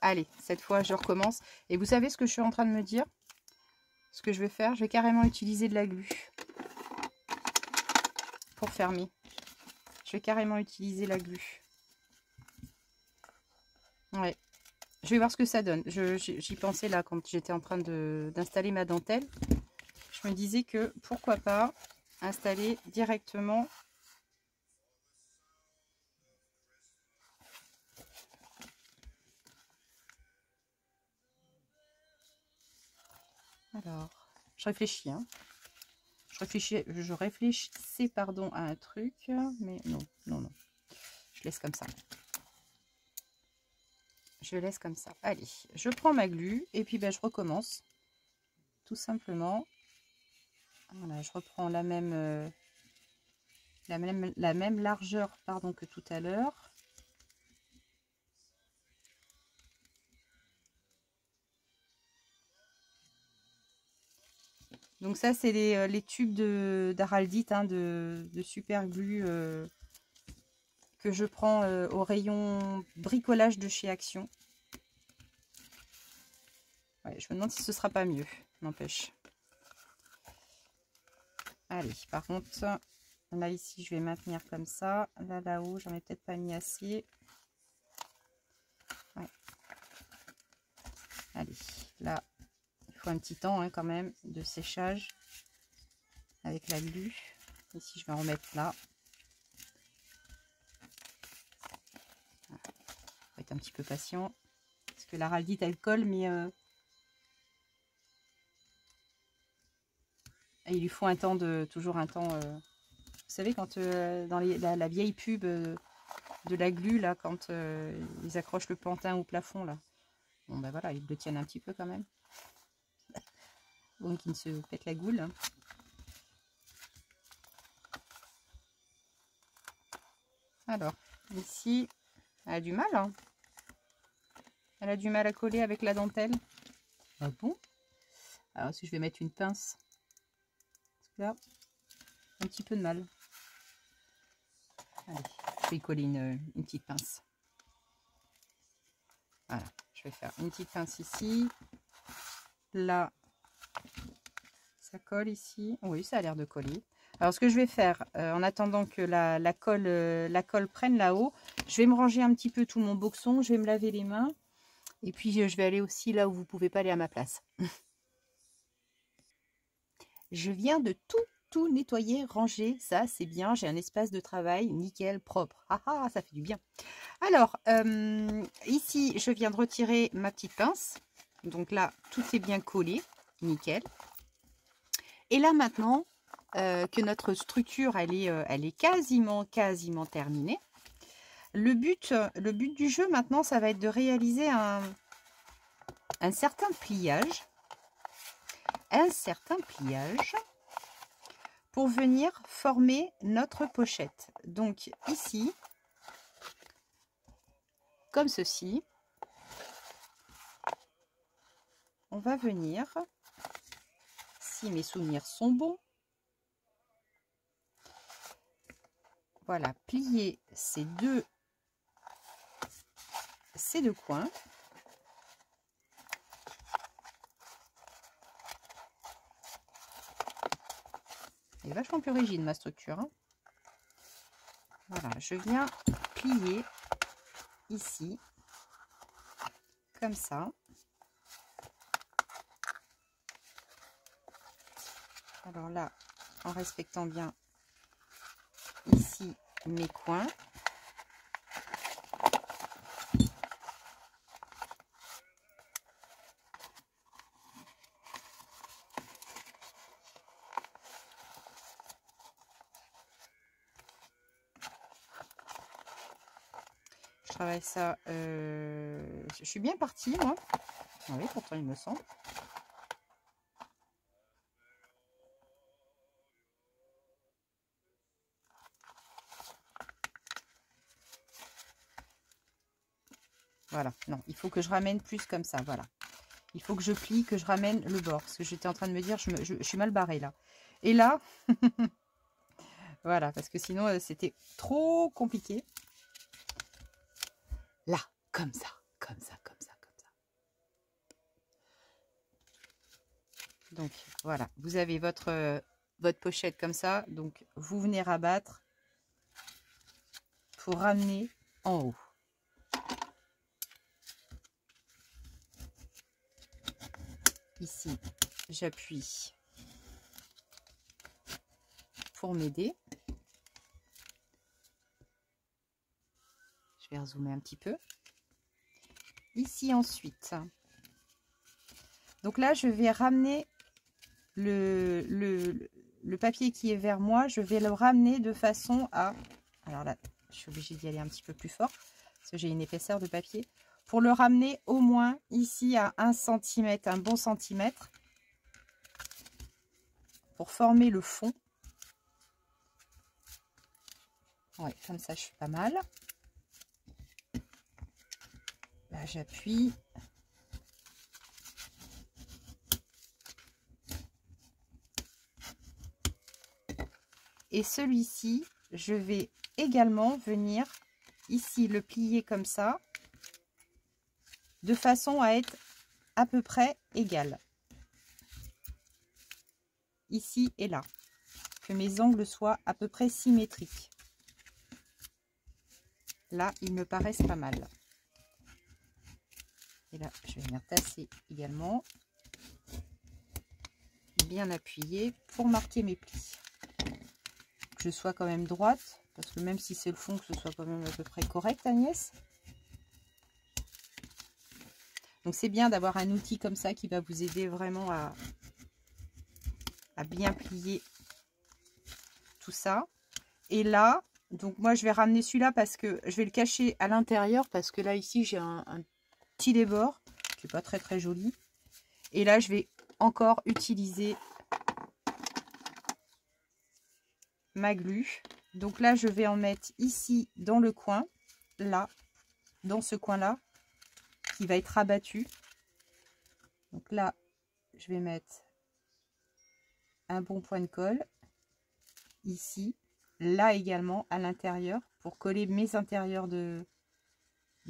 Allez, cette fois, je recommence. Et vous savez ce que je suis en train de me dire? Ce que je vais faire, je vais carrément utiliser de la glu pour fermer. Je vais carrément utiliser la glu. Ouais. Je vais voir ce que ça donne. J'y pensais là quand j'étais en train d'installer ma dentelle. Je me disais que pourquoi pas installer directement. Alors, je réfléchis. Hein. Je réfléchissais pardon, à un truc, mais non, non, non. Je laisse comme ça. Je laisse comme ça. Allez, je prends ma glu et puis ben, je recommence. Tout simplement. Voilà, je reprends la même largeur pardon, que tout à l'heure. Donc ça, c'est les tubes d'Araldite, hein, de super glue que je prends au rayon bricolage de chez Action. Ouais, je me demande si ce sera pas mieux, n'empêche. Allez, par contre, là ici, je vais maintenir comme ça. Là, là-haut, j'en ai peut-être pas mis assez. Ouais. Allez, là, il faut un petit temps hein, quand même de séchage avec la glu. Ici, je vais en remettre là. Voilà. Faut être un petit peu patient. Parce que l'Araldite, elle colle, mais il lui faut un temps toujours un temps. Vous savez, quand dans la vieille pub de la glu, là, quand ils accrochent le pantin au plafond, là. Bon, ben voilà, ils le tiennent un petit peu quand même. Donc, il ne se pète la goule. Alors, ici, elle a du mal. Hein. Elle a du mal à coller avec la dentelle. Ah bon? Alors, si je vais mettre une pince. Là, un petit peu de mal. Allez, je vais y coller une petite pince. Voilà, je vais faire une petite pince ici. Là, ça colle ici. Oui, ça a l'air de coller. Alors, ce que je vais faire, en attendant que la colle prenne là-haut, je vais me ranger un petit peu tout mon boxon. Je vais me laver les mains. Et puis, je vais aller aussi là où vous ne pouvez pas aller à ma place. Je viens de tout nettoyer, ranger. Ça, c'est bien. J'ai un espace de travail nickel, propre. Ah ah, ça fait du bien. Alors, ici, je viens de retirer ma petite pince. Donc là, tout est bien collé. Nickel. Et là, maintenant que notre structure, elle est quasiment terminée, le but du jeu, maintenant, ça va être de réaliser un certain pliage. Pour venir former notre pochette. Donc ici, comme ceci, on va venir, si mes souvenirs sont bons, voilà, plier ces deux coins. Elle est vachement plus rigide ma structure, hein. Voilà, je viens plier ici, comme ça. Alors là, en respectant bien ici mes coins. Je travaille ça. Je suis bien partie, moi. Oui, pourtant il me semble. Voilà, non, il faut que je ramène plus comme ça, voilà. Il faut que je plie, que je ramène le bord. Parce que j'étais en train de me dire, je suis mal barrée là. Et là, voilà, parce que sinon, c'était trop compliqué. Là, comme ça, comme ça, comme ça, comme ça. Donc, voilà, vous avez votre pochette comme ça. Donc, vous venez rabattre pour ramener en haut. Ici, j'appuie pour m'aider. Je vais rezoomer un petit peu. Ici ensuite. Donc là, je vais ramener le papier qui est vers moi. Je vais le ramener de façon à... Alors là, je suis obligée d'y aller un petit peu plus fort parce que j'ai une épaisseur de papier. Pour le ramener au moins ici à 1 cm, un bon centimètre. Pour former le fond. Ouais, comme ça, je suis pas mal. Là, j'appuie. Et celui-ci, je vais également venir ici le plier comme ça, de façon à être à peu près égal. Ici et là. Que mes angles soient à peu près symétriques. Là, ils me paraissent pas mal. Et là, je vais venir tasser également. Bien appuyé pour marquer mes plis. Que je sois quand même droite. Parce que même si c'est le fond, que ce soit quand même à peu près correct, Agnès. Donc c'est bien d'avoir un outil comme ça qui va vous aider vraiment à bien plier tout ça. Et là, donc moi je vais ramener celui-là parce que je vais le cacher à l'intérieur. Parce que là ici j'ai un petit débord qui n'est pas très très joli. Et là je vais encore utiliser ma glu. Donc là je vais en mettre ici dans le coin. Là, dans ce coin-là. Qui va être abattu. Donc là, je vais mettre un bon point de colle. Ici. Là également, à l'intérieur. Pour coller mes intérieurs de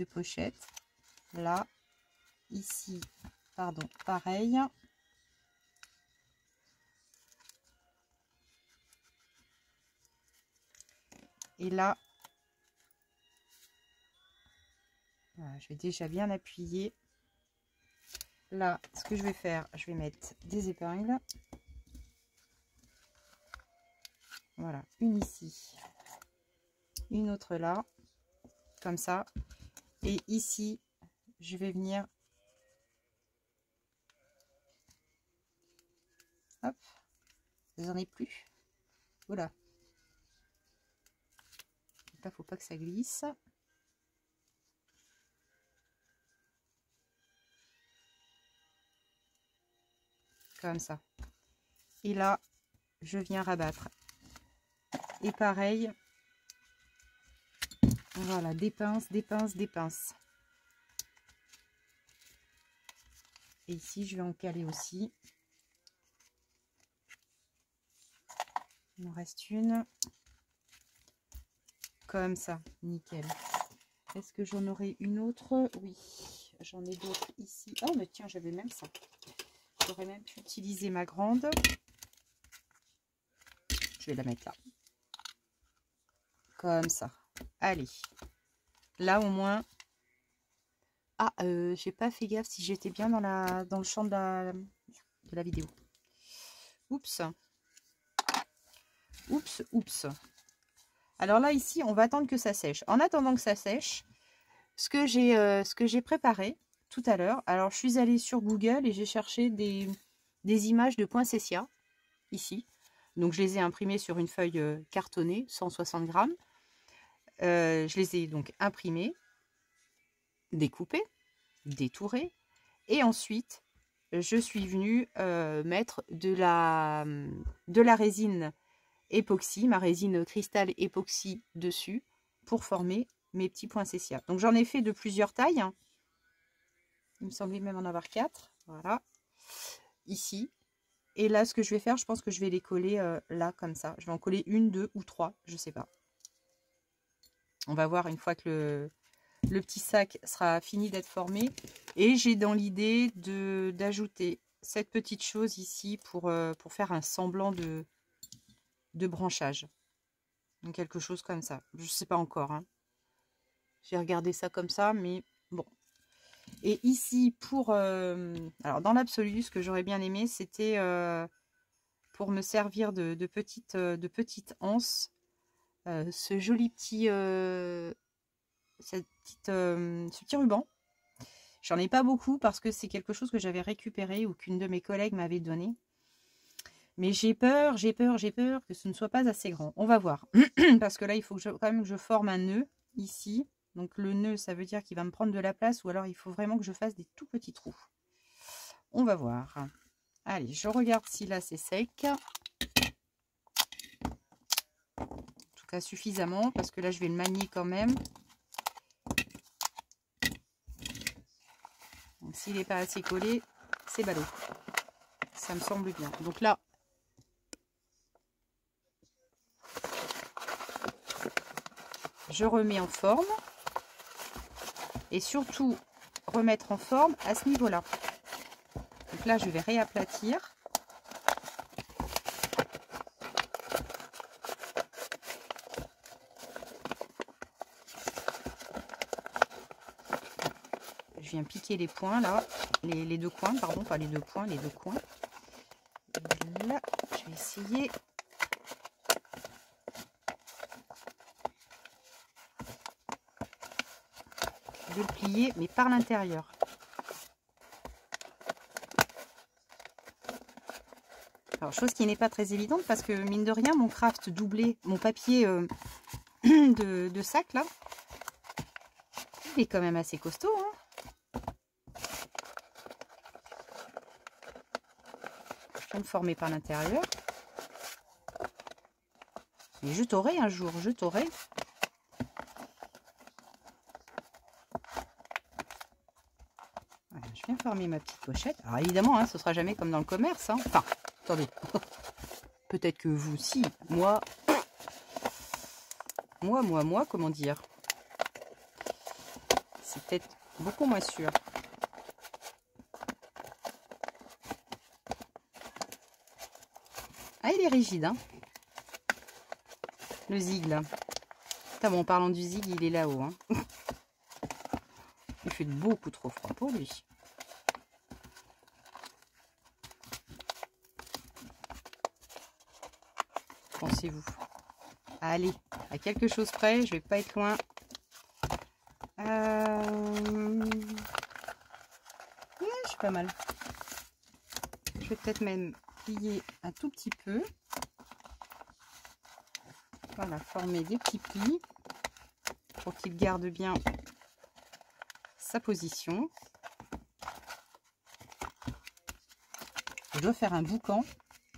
pochette. Là. Ici. Pardon. Pareil. Et là. Voilà, je vais déjà bien appuyer. Là, ce que je vais faire, je vais mettre des épingles. Voilà, une ici, une autre là, comme ça. Et ici, je vais venir, hop, j'en ai plus. Voilà. Là, faut pas que ça glisse. Comme ça. Et là, je viens rabattre. Et pareil, voilà, des pinces, des pinces, des pinces. Et ici, je vais en caler aussi. Il m'en reste une. Comme ça, nickel. Est-ce que j'en aurai une autre? Oui, j'en ai d'autres ici. Oh, mais tiens, j'avais même ça. J'aurais même pu utiliser ma grande. Je vais la mettre là. Comme ça. Allez. Là, au moins... Ah, j'ai pas fait gaffe si j'étais bien dans le champ de la vidéo. Oups. Oups, oups. Alors là, ici, on va attendre que ça sèche. En attendant que ça sèche, ce que j'ai préparé tout à l'heure, alors je suis allée sur Google et j'ai cherché des images de poinsettia, ici. Donc je les ai imprimées sur une feuille cartonnée, 160 grammes. Je les ai donc imprimées, découpées, détourées. Et ensuite, je suis venue mettre de la résine époxy, ma résine cristal époxy dessus pour former mes petits poinsettias. Donc j'en ai fait de plusieurs tailles. Hein. Il me semblait même en avoir 4. Voilà. Ici. Et là, ce que je vais faire, je pense que je vais les coller là, comme ça. Je vais en coller 1, 2 ou 3, je sais pas. On va voir une fois que le petit sac sera fini d'être formé. Et j'ai dans l'idée d'ajouter cette petite chose ici pour faire un semblant de branchage. Donc quelque chose comme ça. Je sais pas encore. Hein. J'ai regardé ça comme ça, mais bon. Et ici, alors dans l'absolu, ce que j'aurais bien aimé, c'était pour me servir de petite anse, ce joli petit, ce petit ruban. J'en ai pas beaucoup parce que c'est quelque chose que j'avais récupéré ou qu'une de mes collègues m'avait donné. Mais j'ai peur que ce ne soit pas assez grand. On va voir. Parce que là, il faut quand même que je forme un nœud ici. Donc le nœud, ça veut dire qu'il va me prendre de la place ou alors il faut vraiment que je fasse des tout petits trous. On va voir. Allez, je regarde si là c'est sec. En tout cas suffisamment parce que là je vais le manier quand même. S'il n'est pas assez collé, c'est ballot. Ça me semble bien. Donc là, je remets en forme. Et surtout, remettre en forme à ce niveau-là. Donc là, je vais réaplatir. Je viens piquer les points là, les deux coins, pardon, pas les deux points, les deux coins. Et là, je vais essayer. De le plier, mais par l'intérieur. Alors, chose qui n'est pas très évidente parce que, mine de rien, mon craft doublé, mon papier de sac, là, il est quand même assez costaud. Hein. Je vais me former par l'intérieur. Mais je t'aurai un jour, je t'aurai. Je viens former ma petite pochette. Alors évidemment, hein, ce sera jamais comme dans le commerce. Hein. Enfin, attendez. Peut-être que vous, si. Moi, comment dire? C'est peut-être beaucoup moins sûr. Ah, il est rigide, hein. Le zig, là. Putain, bon, en parlant du zig, il est là-haut, hein. Il fait beaucoup trop froid pour lui. Pensez-vous? Allez, à quelque chose près, je vais pas être loin. Ouais, je suis pas mal. Je vais peut-être même plier un tout petit peu. Voilà, former des petits plis pour qu'il garde bien sa position. Je dois faire un boucan,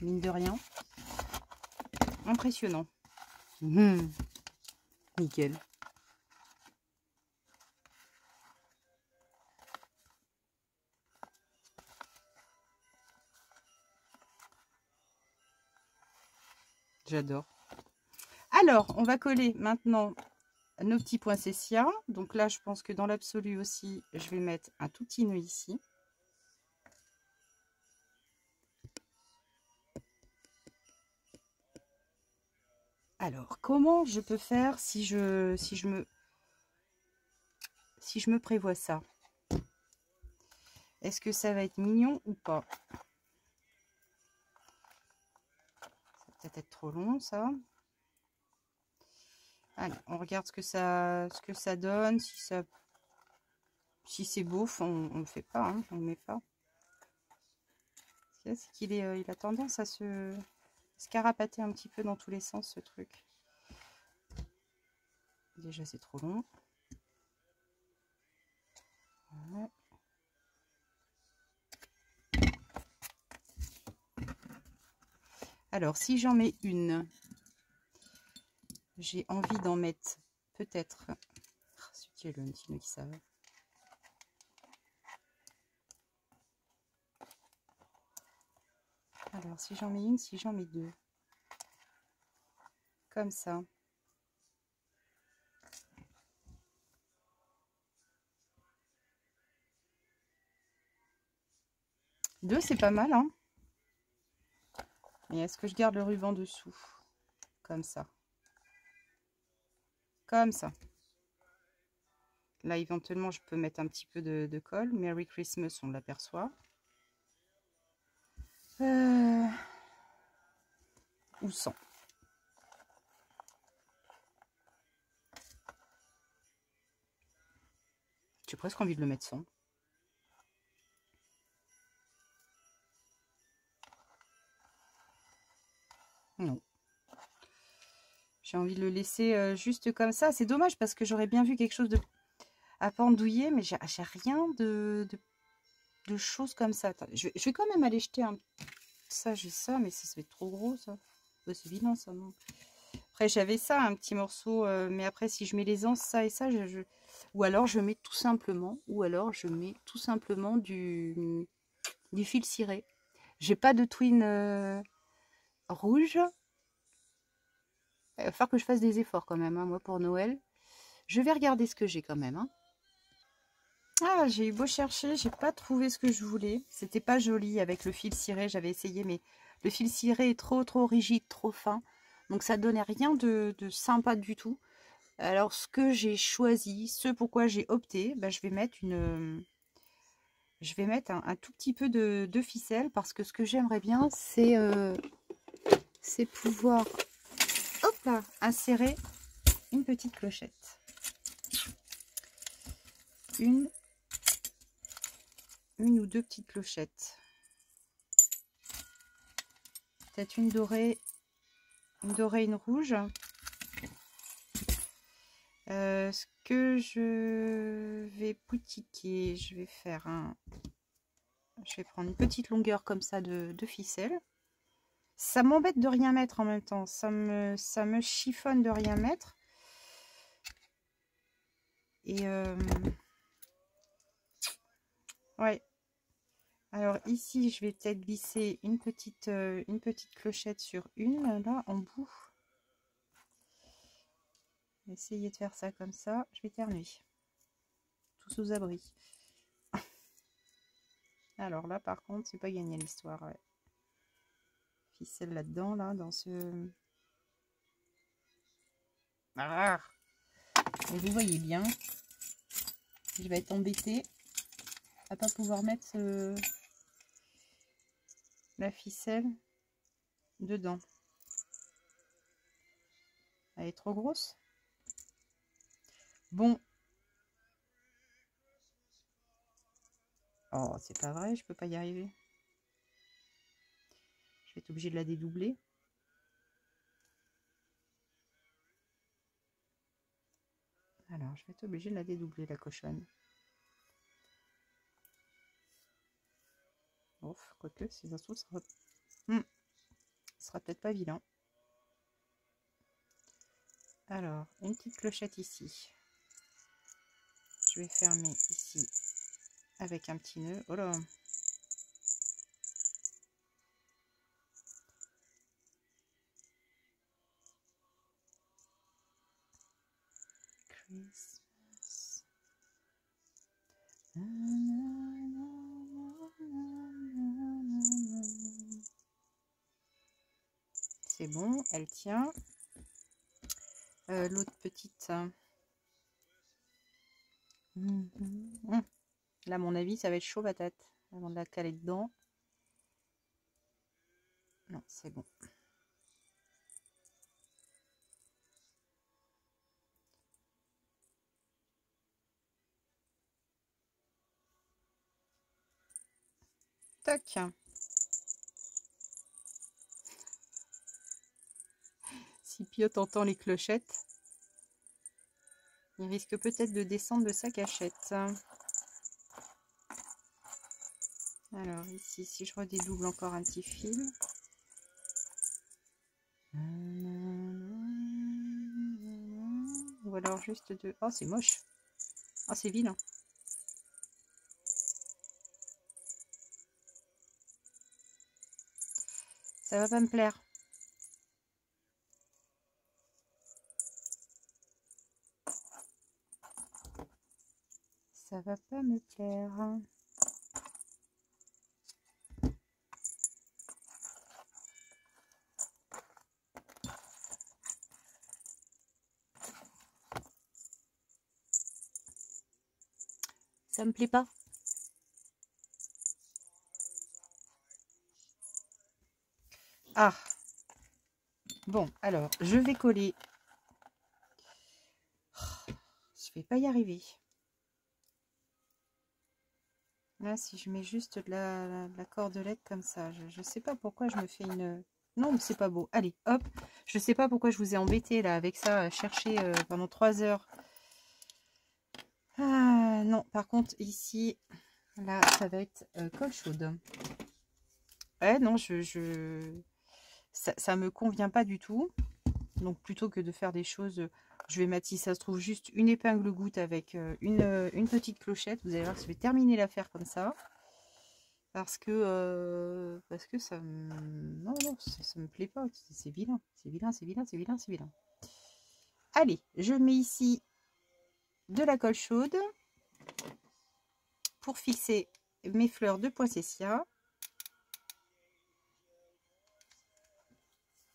mine de rien. Impressionnant. Nickel. J'adore. Alors, on va coller maintenant nos petits poinsettias. Donc là, je pense que dans l'absolu aussi, je vais mettre un tout petit nœud ici. Alors, comment je peux faire si je me prévois ça? Est-ce que ça va être mignon ou pas? Ça va peut-être être trop long, ça. Allez, on regarde ce que ça donne. Si c'est beauf, on le fait pas, hein, on le met pas. C'est qu'il il a tendance à se carapater un petit peu dans tous les sens, ce truc. Déjà, c'est trop long. Ouais. Alors, si j'en mets une, j'ai envie d'en mettre peut-être... Celui qui est le petit nœud qui savait. Alors, si j'en mets une, si j'en mets deux. Comme ça. Deux, c'est pas mal, hein. Et est-ce que je garde le ruban dessous? Comme ça. Comme ça. Là, éventuellement, je peux mettre un petit peu de colle. Merry Christmas, on l'aperçoit. Ou sans. J'ai presque envie de le mettre sans. Non. J'ai envie de le laisser juste comme ça. C'est dommage parce que j'aurais bien vu quelque chose de à pendouiller, mais j'ai rien de choses comme ça. Attends, je vais quand même aller jeter un... Ça, j'ai ça, mais ça va être trop gros, ça. C'est vilain, ça, non? Après, j'avais ça, un petit morceau, mais après, si je mets les anses, ça et ça, ou alors je mets tout simplement, du fil ciré. J'ai pas de twin rouge. Il va falloir que je fasse des efforts quand même, hein, moi, pour Noël. Je vais regarder ce que j'ai quand même. Hein. Ah, j'ai eu beau chercher, j'ai pas trouvé ce que je voulais. C'était pas joli avec le fil ciré, j'avais essayé, mais le fil ciré est trop rigide, trop fin. Donc ça donnait rien de sympa du tout. Alors ce que j'ai choisi, ce pourquoi j'ai opté, bah, je vais mettre un tout petit peu de ficelle parce que ce que j'aimerais bien, c'est pouvoir hop là, insérer une petite clochette. Une ou deux petites clochettes. Peut-être une dorée, une rouge. Ce que je vais boutiquer, je vais faire je vais prendre une petite longueur comme ça de ficelle. Ça m'embête de rien mettre en même temps. Ça me chiffonne de rien mettre. Et ouais. Alors ici, je vais peut-être glisser une petite clochette sur une, là, en bout. Essayer de faire ça comme ça. Je vais éternuer. Tout sous abri. Alors là, par contre, c'est pas gagné l'histoire. Ouais. Ficelle là-dedans, là, dans ce... Ah, et vous voyez bien, je vais être embêtée à pas pouvoir mettre la ficelle dedans. Elle est trop grosse. Bon. Oh, c'est pas vrai, je peux pas y arriver. Je vais être obligée de la dédoubler. Alors, je vais être obligée de la dédoubler, la cochonne. Ouf, quoique, si ça se trouve, ça sera peut-être pas vilain. Alors, une petite clochette ici. Je vais fermer ici avec un petit nœud. Oh là! Christmas. C'est bon, elle tient. L'autre petite. Là, à mon avis, ça va être chaud patate avant de la caler dedans. Non, c'est bon. Tac. Si Piot entend les clochettes, il risque peut-être de descendre de sa cachette. Alors ici, si je redédouble encore un petit fil. Ou alors juste de... Oh, c'est moche. Oh, c'est vilain. Ça va pas me plaire. Ça va pas me plaire. Ça me plaît pas. Ah. Bon, alors, je vais coller. Je vais pas y arriver. Là, si je mets juste de la cordelette comme ça, je sais pas pourquoi je me fais une... Non, mais c'est pas beau. Allez, hop. Je sais pas pourquoi je vous ai embêté là avec ça, à chercher pendant 3 heures. Ah, non, par contre, ici, là, ça va être colle chaude. Ouais, non, ça me convient pas du tout. Donc, plutôt que de faire des choses... Je vais mettre, si ça se trouve, juste une épingle goutte avec une petite clochette. Vous allez voir que je vais terminer l'affaire comme ça. Parce que ça me... Non, non, ça me plaît pas. C'est vilain. C'est vilain, c'est vilain, c'est vilain, c'est vilain. Allez, je mets ici de la colle chaude pour fixer mes fleurs de poinsettia.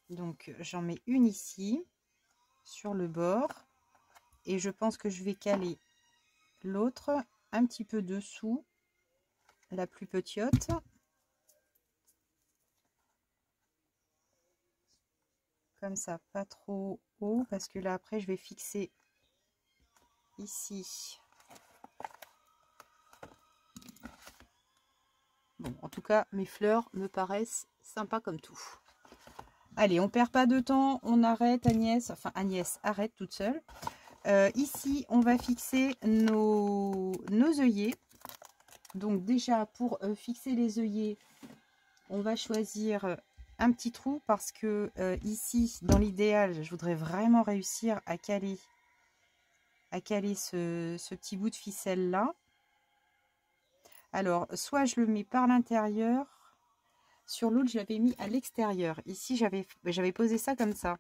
Donc, j'en mets une ici, sur le bord. Et je pense que je vais caler l'autre un petit peu dessous, la plus petite. Comme ça, pas trop haut, parce que là, après, je vais fixer ici. Bon, en tout cas, mes fleurs me paraissent sympas comme tout. Allez, on perd pas de temps, on arrête Agnès, enfin Agnès arrête toute seule. Ici, on va fixer nos œillets. Donc déjà, pour fixer les œillets, on va choisir un petit trou parce que ici, dans l'idéal, je voudrais vraiment réussir à caler ce petit bout de ficelle là. Alors, soit je le mets par l'intérieur, sur l'autre, je l'avais mis à l'extérieur. Ici, j'avais posé ça comme ça.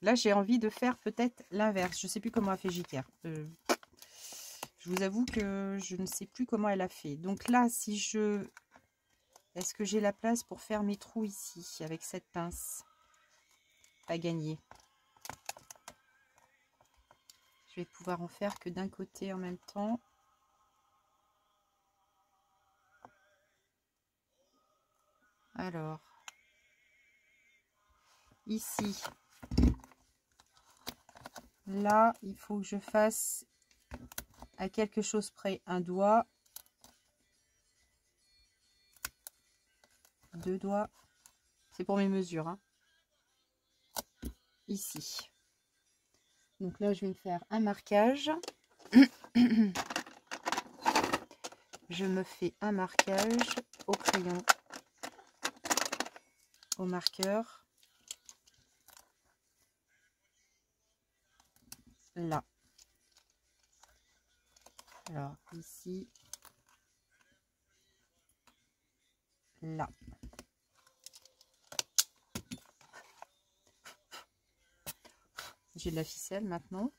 Là, j'ai envie de faire peut-être l'inverse. Je ne sais plus comment a fait Jiker. Je vous avoue que je ne sais plus comment elle a fait. Donc là, si je... Est-ce que j'ai la place pour faire mes trous ici, avec cette pince? Pas gagné. Je vais pouvoir en faire que d'un côté en même temps. Alors, ici, Là, il faut que je fasse à quelque chose près un doigt, 2 doigts. C'est pour mes mesures, hein. Ici. Donc là, je vais me faire un marquage. Je me fais un marquage au crayon, au marqueur. Là. Alors, ici. Là. J'ai de la ficelle maintenant.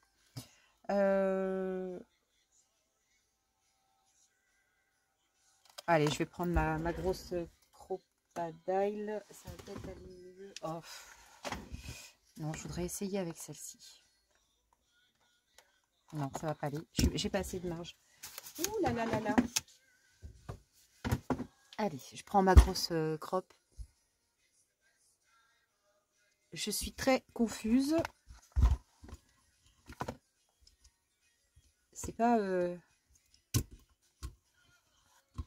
Allez, je vais prendre ma grosse Crop-A-Dile. Ça va peut-être aller mieux. Oh. Non, je voudrais essayer avec celle-ci. Non, ça va pas aller. J'ai pas assez de marge. Ouh là là là là. Allez, je prends ma grosse crop. Je suis très confuse. C'est pas...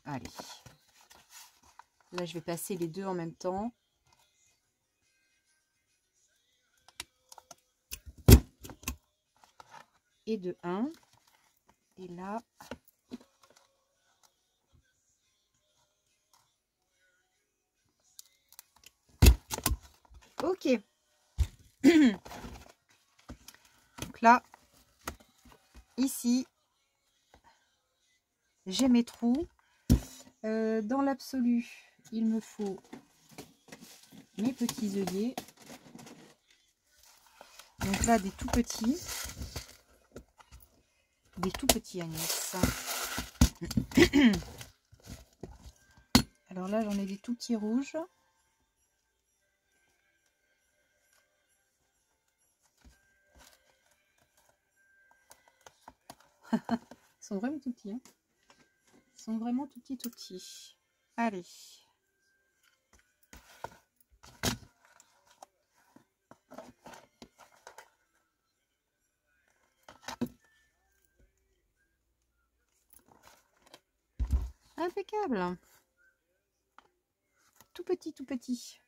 Allez. Là, je vais passer les deux en même temps. Et de 1. Et là... Ok. Donc là, ici, j'ai mes trous. Dans l'absolu, il me faut mes petits œillets. Donc là, des tout petits. Des tout petits, Agnès. Alors là, j'en ai des tout petits rouges. Ils sont vraiment tout petits. Hein. Ils sont vraiment tout petits, tout petits. Allez. Impeccable. Tout petit, tout petit.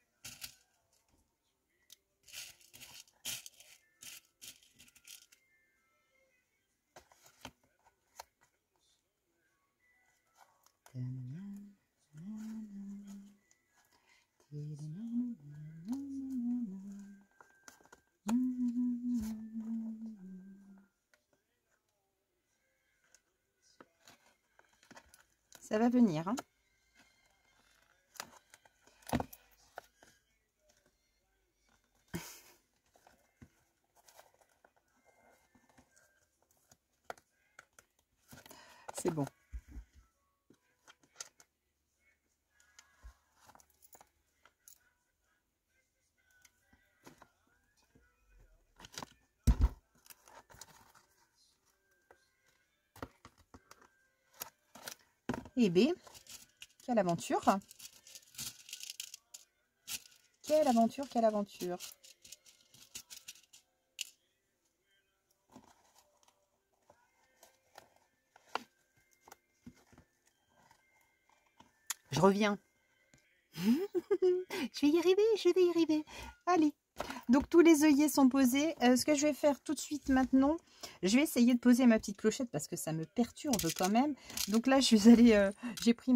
Ça va venir. Hein. C'est bon. Eh bien, quelle aventure! Quelle aventure, quelle aventure! Je reviens. Je vais y arriver, je vais y arriver. Allez. Donc tous les œillets sont posés. Ce que je vais faire tout de suite maintenant, je vais essayer de poser ma petite clochette parce que ça me perturbe quand même. Donc là, je vais aller, j'ai pris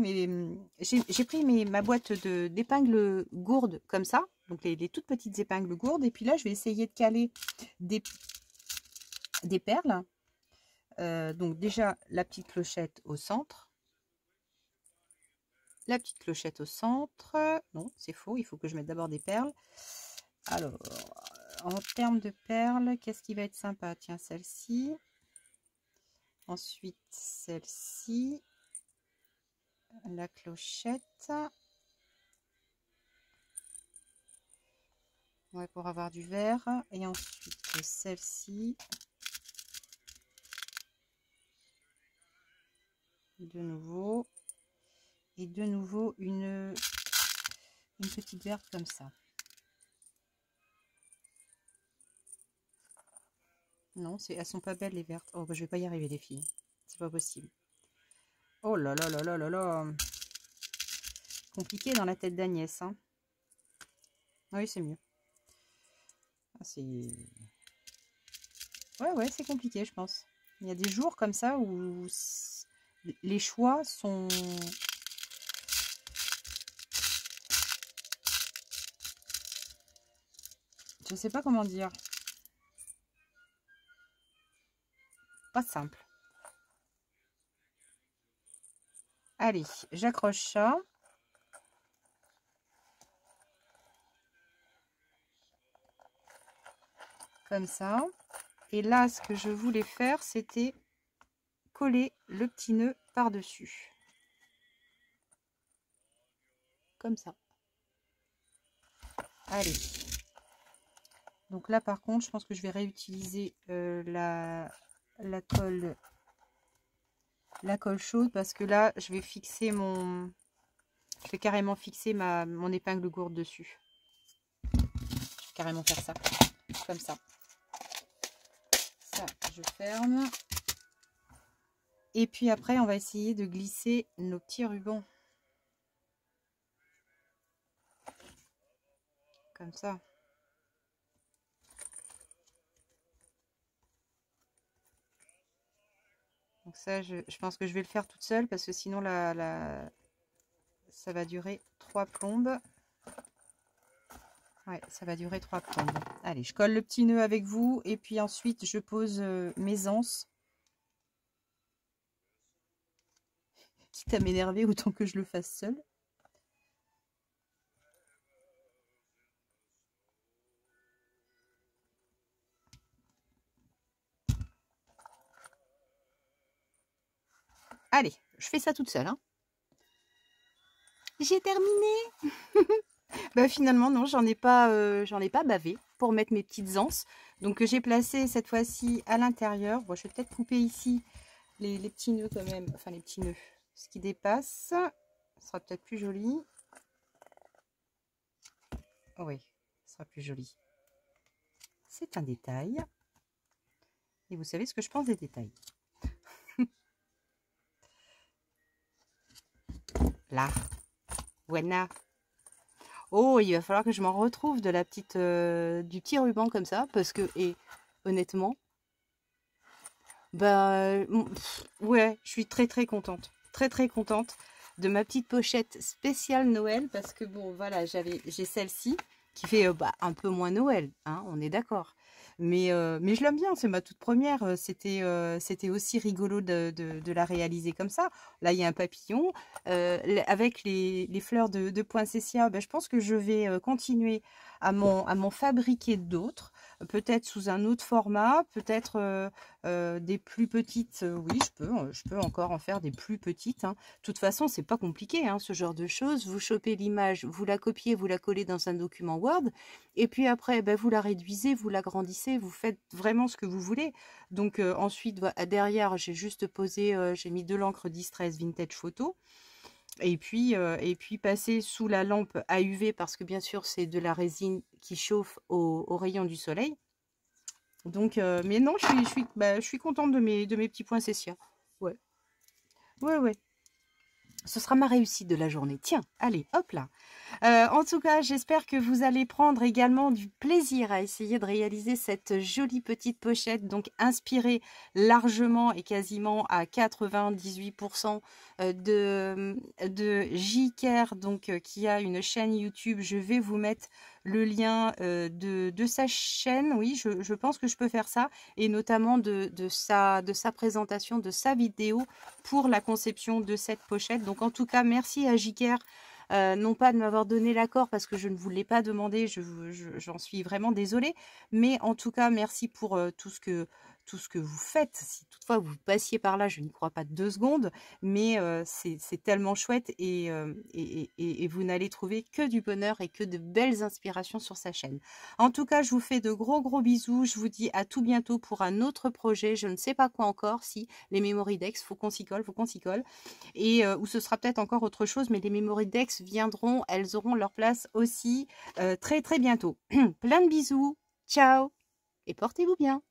ma boîte d'épingles gourdes comme ça, donc les toutes petites épingles gourdes. Et puis là, je vais essayer de caler des perles. Donc déjà la petite clochette au centre. La petite clochette au centre. Non, c'est faux. Il faut que je mette d'abord des perles. Alors, en termes de perles, qu'est-ce qui va être sympa? Tiens, celle-ci. Ensuite, celle-ci. La clochette. Ouais, pour avoir du vert. Et ensuite, celle-ci. De nouveau. Et de nouveau, une petite verte comme ça. Non, elles sont pas belles les vertes. Oh, bah, je vais pas y arriver les filles. C'est pas possible. Oh là là là là là là. Compliqué dans la tête d'Agnès. Hein. Oui, c'est mieux. Ah, c'est... Ouais, c'est compliqué, je pense. Il y a des jours comme ça où les choix sont... Je sais pas comment dire. Pas simple. Allez, j'accroche ça. Comme ça. Et là, ce que je voulais faire, c'était coller le petit nœud par-dessus. Comme ça. Allez. Donc là, par contre, je pense que je vais réutiliser la colle chaude parce que là, je vais fixer mon... Je vais carrément fixer mon épingle gourde dessus. Je vais carrément faire ça. Comme ça. Ça, je ferme. Et puis après, on va essayer de glisser nos petits rubans. Comme ça. Donc ça, je pense que je vais le faire toute seule parce que sinon, ça va durer 3 plombes. Ouais, ça va durer 3 plombes. Allez, je colle le petit nœud avec vous et puis ensuite, je pose mes anses. Quitte à m'énerver, autant que je le fasse seule. Allez, je fais ça toute seule. Hein. J'ai terminé. Bah, finalement, non, j'en ai pas bavé pour mettre mes petites anses. Donc, j'ai placé cette fois-ci à l'intérieur. Bon, je vais peut-être couper ici les petits nœuds quand même. Enfin, les petits nœuds. Ce qui dépasse. Ce sera peut-être plus joli. Oh, oui, ce sera plus joli. C'est un détail. Et vous savez ce que je pense des détails. Là. Voilà. Oh, il va falloir que je m'en retrouve de la petite, du petit ruban comme ça. Parce que, et honnêtement, bah, ouais, je suis très très contente. Très très contente de ma petite pochette spéciale Noël. Parce que bon, voilà, j'ai celle-ci qui fait un peu moins Noël. Hein, on est d'accord. Mais je l'aime bien, c'est ma toute première. C'était aussi rigolo de la réaliser comme ça. Là, il y a un papillon. Avec les fleurs de poinsettia, je pense que je vais continuer à m'en fabriquer d'autres. Peut-être sous un autre format, peut-être des plus petites. Oui, je peux encore en faire des plus petites. Hein. De toute façon, c'est pas compliqué, hein, ce genre de choses. Vous chopez l'image, vous la copiez, vous la collez dans un document Word. Et puis après, vous la réduisez, vous l'agrandissez, vous faites vraiment ce que vous voulez. Donc ensuite, derrière, j'ai juste posé, j'ai mis de l'encre Distress Vintage Photo. Et puis passer sous la lampe à UV parce que bien sûr, c'est de la résine qui chauffe au rayon du soleil. Donc, mais non, je suis contente de mes petits poinsettias. Ouais. Ouais. Ce sera ma réussite de la journée. Tiens, allez, hop là. En tout cas, j'espère que vous allez prendre également du plaisir à essayer de réaliser cette jolie petite pochette, donc inspirée largement et quasiment à 98% de J-Care, donc qui a une chaîne YouTube. Je vais vous mettre le lien de sa chaîne. Oui, je pense que je peux faire ça, et notamment de sa présentation, de sa vidéo pour la conception de cette pochette. Donc en tout cas, merci à J-Care. Non pas de m'avoir donné l'accord parce que je ne vous l'ai pas demandé, j'en suis vraiment désolée, mais en tout cas merci pour tout ce que vous faites. Si toutefois vous passiez par là, je n'y crois pas 2 secondes, mais c'est tellement chouette, et vous n'allez trouver que du bonheur et que de belles inspirations sur sa chaîne. En tout cas, je vous fais de gros bisous, je vous dis à tout bientôt pour un autre projet, je ne sais pas quoi encore, si les Memory Decks, faut qu'on s'y colle, et ou ce sera peut-être encore autre chose, mais les Memory Decks viendront, elles auront leur place aussi très bientôt. Plein de bisous, ciao et portez-vous bien.